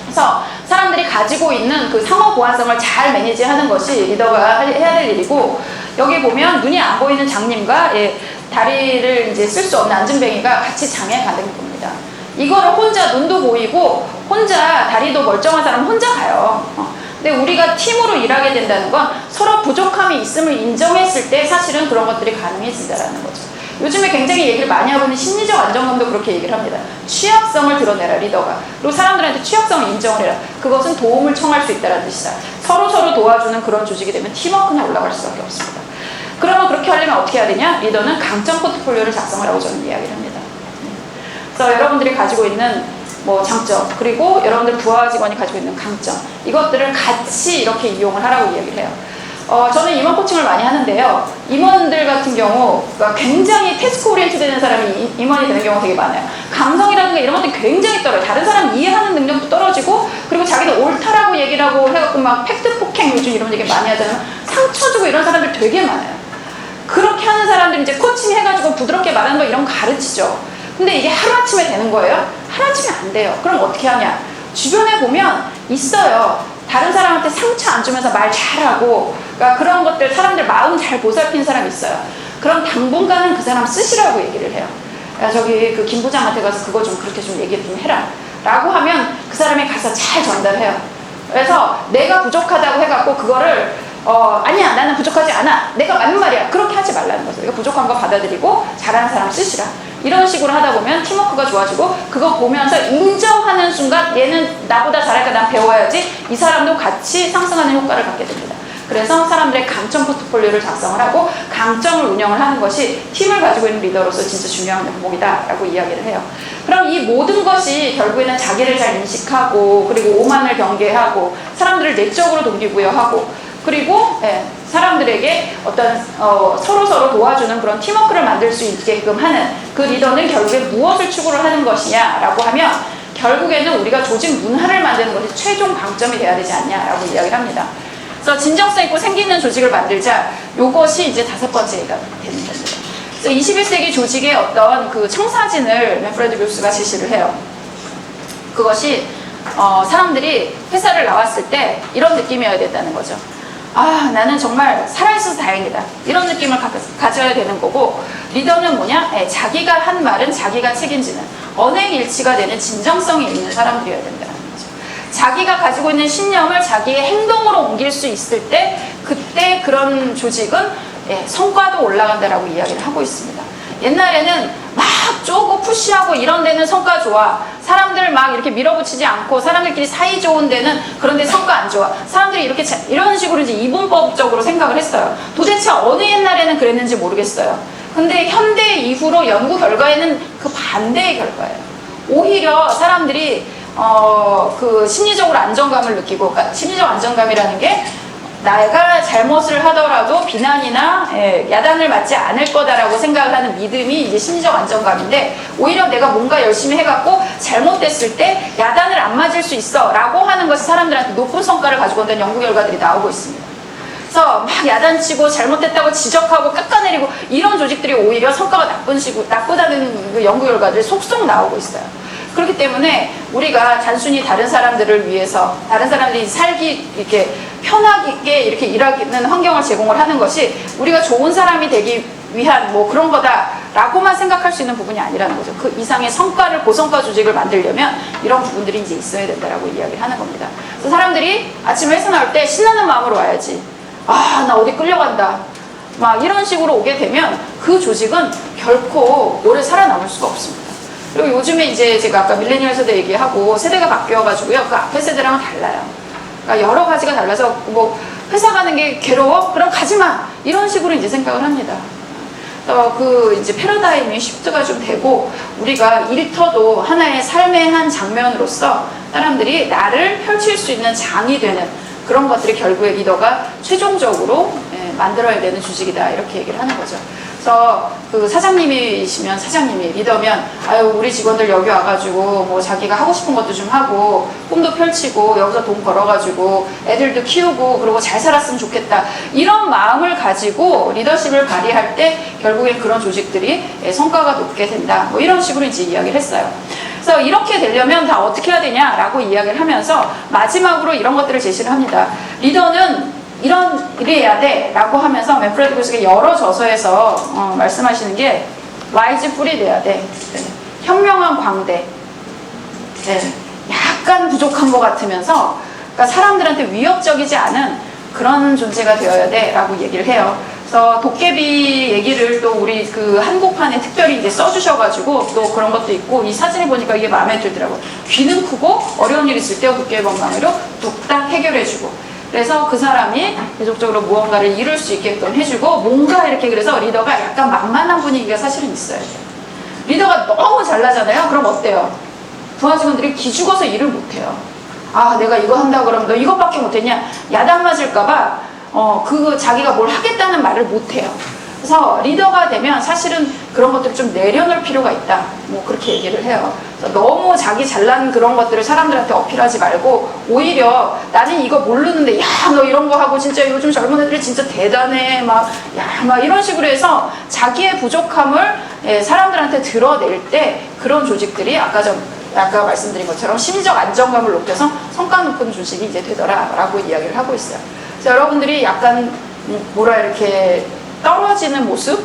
Speaker 2: 그래서 사람들이 가지고 있는 그 상호 보완성을 잘 매니지하는 것이 리더가 해야 될 일이고, 여기 보면 눈이 안 보이는 장님과 다리를 이제 쓸 수 없는 안진뱅이가 같이 장에 가는 겁니다. 이거를 혼자 눈도 보이고 혼자 다리도 멀쩡한 사람은 혼자 가요. 근데 우리가 팀으로 일하게 된다는 건 서로 부족함이 있음을 인정했을 때 사실은 그런 것들이 가능해진다는 거죠. 요즘에 굉장히 얘기를 많이 하고 있는 심리적 안정감도 그렇게 얘기를 합니다. 취약성을 드러내라, 리더가. 그리고 사람들한테 취약성을 인정을 해라. 그것은 도움을 청할 수 있다는 뜻이다. 서로 도와주는 그런 조직이 되면 팀워크는 올라갈 수밖에 없습니다. 그러면 그렇게 하려면 어떻게 해야 되냐? 리더는 강점 포트폴리오를 작성을 하고 저는 이야기를 합니다. 그래서 여러분들이 가지고 있는 뭐 장점, 그리고 여러분들 부하 직원이 가지고 있는 강점, 이것들을 같이 이렇게 이용을 하라고 이야기를 해요. 저는 임원 코칭을 많이 하는데요. 임원들 같은 경우 굉장히 태스크 오리엔트 되는 사람이 임원이 되는 경우가 되게 많아요. 감성이라든가 이런 것들이 굉장히 떨어져요. 다른 사람 이해하는 능력도 떨어지고, 그리고 자기도 옳다라고 얘기를 하고 해갖고 막 팩트 폭행 요즘 이런 얘기 많이 하잖아요. 상처 주고 이런 사람들 되게 많아요. 그렇게 하는 사람들 이제 코칭 해가지고 부드럽게 말하는 거 이런 거 가르치죠. 근데 이게 하루아침에 되는 거예요? 하루아침에 안 돼요. 그럼 어떻게 하냐? 주변에 보면 있어요. 다른 사람한테 상처 안 주면서 말 잘하고, 그러니까 그런 것들, 사람들 마음 잘 보살피는 사람이 있어요. 그럼 당분간은 그 사람 쓰시라고 얘기를 해요. 야, 저기 그 김 부장한테 가서 그거 좀 그렇게 좀 얘기 좀 해라 라고 하면 그 사람이 가서 잘 전달해요. 그래서 내가 부족하다고 해갖고 그거를 아니야, 나는 부족하지 않아, 내가 맞는 말이야, 그렇게 하지 말라는 거죠. 이거 부족한 거 받아들이고 잘하는 사람 쓰시라. 이런 식으로 하다 보면 팀워크가 좋아지고, 그거 보면서 인정하는 순간 얘는 나보다 잘하니까 난 배워야지, 이 사람도 같이 상승하는 효과를 갖게 됩니다. 그래서 사람들의 강점 포트폴리오를 작성을 하고 강점을 운영을 하는 것이 팀을 가지고 있는 리더로서 진짜 중요한 덕목이다 라고 이야기를 해요. 그럼 이 모든 것이 결국에는 자기를 잘 인식하고 그리고 오만을 경계하고 사람들을 내적으로 동기부여하고 그리고 사람들에게 어떤 서로 도와주는 그런 팀워크를 만들 수 있게끔 하는 그 리더는 결국에 무엇을 추구를 하는 것이냐라고 하면 결국에는 우리가 조직 문화를 만드는 것이 최종 방점이 돼야 되지 않냐라고 이야기를 합니다. 그래서 진정성 있고 생기는 조직을 만들자. 요것이 이제 5번째가 되는 겁니다. 그래서 21세기 조직의 어떤 그 청사진을 맨프레드 루스가 제시를 해요. 그것이 사람들이 회사를 나왔을 때 이런 느낌이어야 된다는 거죠. 아, 나는 정말 살아있어서 다행이다. 이런 느낌을 가져야 되는 거고, 리더는 뭐냐? 자기가 한 말은 자기가 책임지는 언행일치가 되는 진정성이 있는 사람들이어야 된다는 거죠. 자기가 가지고 있는 신념을 자기의 행동으로 옮길 수 있을 때, 그때 그런 조직은 성과도 올라간다라고 이야기를 하고 있습니다. 옛날에는 막 쪼고 푸시하고 이런 데는 성과 좋아. 사람들 막 이렇게 밀어붙이지 않고 사람들끼리 사이 좋은 데는 그런데 성과 안 좋아. 사람들이 이런 식으로 이제 이분법적으로 생각을 했어요. 도대체 어느 옛날에는 그랬는지 모르겠어요. 근데 현대 이후로 연구 결과에는 그 반대의 결과예요. 오히려 사람들이 그 심리적으로 안정감을 느끼고, 그러니까 심리적 안정감이라는 게 내가 잘못을 하더라도 비난이나 야단을 맞지 않을 거다라고 생각을 하는 믿음이 이제 심리적 안정감인데, 오히려 내가 뭔가 열심히 해갖고 잘못됐을 때 야단을 안 맞을 수 있어 라고 하는 것이 사람들한테 높은 성과를 가지고 온다는 연구 결과들이 나오고 있습니다. 그래서 막 야단치고 잘못됐다고 지적하고 깎아내리고 이런 조직들이 오히려 성과가 나쁘다는 그 연구 결과들이 속속 나오고 있어요. 그렇기 때문에 우리가 단순히 다른 사람들을 위해서, 다른 사람들이 살기 이렇게 편하게 이렇게 일하는 환경을 제공을 하는 것이 우리가 좋은 사람이 되기 위한 뭐 그런 거다라고만 생각할 수 있는 부분이 아니라는 거죠. 그 이상의 성과를, 고성과 조직을 만들려면 이런 부분들이 이제 있어야 된다라고 이야기를 하는 겁니다. 그래서 사람들이 아침에 회사 나올 때 신나는 마음으로 와야지. 아, 나 어디 끌려간다. 막 이런 식으로 오게 되면 그 조직은 결코 오래 살아남을 수가 없습니다. 그리고 요즘에 이제 제가 아까 밀레니얼 세대 얘기하고 세대가 바뀌어가지고요. 그 앞에 세대랑은 달라요. 그러니까 여러 가지가 달라서 뭐 회사 가는 게 괴로워? 그럼 가지 마! 이런 식으로 이제 생각을 합니다. 그 이제 패러다임이 시프트가 좀 되고 우리가 일터도 하나의 삶의 한 장면으로서 사람들이 나를 펼칠 수 있는 장이 되는 그런 것들이 결국에 리더가 최종적으로 만들어야 되는 조직이다 이렇게 얘기를 하는 거죠. 그래서 그 사장님이시면 사장님이 리더면 아유 우리 직원들 여기 와가지고 뭐 자기가 하고 싶은 것도 좀 하고 꿈도 펼치고 여기서 돈 벌어가지고 애들도 키우고 그리고 잘 살았으면 좋겠다 이런 마음을 가지고 리더십을 발휘할 때 결국엔 그런 조직들이 성과가 높게 된다 뭐 이런 식으로 이제 이야기를 했어요. 그래서 이렇게 되려면 다 어떻게 해야 되냐라고 이야기를 하면서 마지막으로 이런 것들을 제시를 합니다. 리더는 이래야 돼 라고 하면서 맨프레드 교수가 여러 저서에서 말씀하시는 게 와이즈풀이 돼야 돼. 네. 현명한 광대. 네. 약간 부족한 것 같으면서 그러니까 사람들한테 위협적이지 않은 그런 존재가 되어야 돼 라고 얘기를 해요. 그래서 도깨비 얘기를 또 우리 그 한국판에 특별히 이제 써주셔가지고 또 그런 것도 있고 이 사진을 보니까 이게 마음에 들더라고요. 귀는 크고 어려운 일 있을 때 도깨비 방망이로 뚝딱 해결해주고 그래서 그 사람이 계속적으로 무언가를 이룰 수 있게끔 해주고 뭔가 이렇게 그래서 리더가 약간 만만한 분위기가 사실은 있어요. 리더가 너무 잘나잖아요. 그럼 어때요? 부하 직원들이 기죽어서 일을 못해요. 아 내가 이거 한다고 그러면 너 이것밖에 못했냐? 야단 맞을까봐 자기가 뭘 하겠다는 말을 못해요. 그래서 리더가 되면 사실은 그런 것들을 좀 내려놓을 필요가 있다. 뭐 그렇게 얘기를 해요. 그래서 너무 자기 잘난 그런 것들을 사람들한테 어필하지 말고 오히려 나는 이거 모르는데 야 너 이런 거 하고 진짜 요즘 젊은 애들이 진짜 대단해 막 이런 식으로 해서 자기의 부족함을 사람들한테 드러낼 때 그런 조직들이 아까 말씀드린 것처럼 심리적 안정감을 높여서 성과 높은 조직이 이제 되더라라고 이야기를 하고 있어요. 그래서 여러분들이 약간 이렇게 떨어지는 모습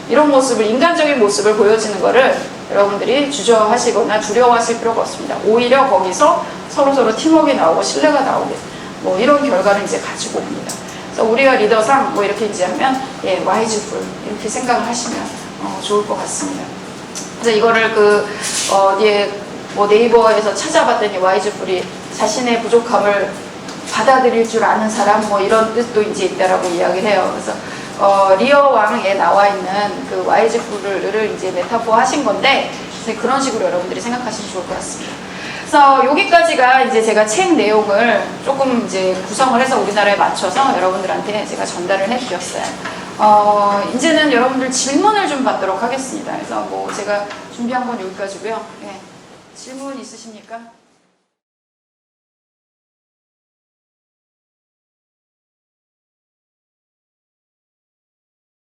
Speaker 2: 이런 모습을 인간적인 모습을 보여지는 거를 여러분들이 주저하시거나 두려워하실 필요가 없습니다. 오히려 거기서 서로 팀워크가 나오고 신뢰가 나오게 뭐 이런 결과를 이제 가지고 옵니다. 그래서 우리가 리더상 뭐 이렇게 이제 하면 와이즈풀 이렇게 생각을 하시면 좋을 것 같습니다. 그래서 이거를 뭐 네이버에서 찾아봤더니 와이즈풀이 자신의 부족함을 받아들일 줄 아는 사람 뭐 이런 뜻도 이제 있다라고 이야기를 해요. 그래서 리어 왕에 나와 있는 그 와이즈풀을 이제 메타포 하신 건데 그래서 그런 식으로 여러분들이 생각하시면 좋을 것 같습니다. 그래서 여기까지가 이제 제가 책 내용을 조금 이제 구성을 해서 우리나라에 맞춰서 여러분들한테 제가 전달을 해드렸어요. 이제는 여러분들 질문을 좀 받도록 하겠습니다. 그래서 뭐 제가 준비한 건 여기까지고요. 예. 질문 있으십니까?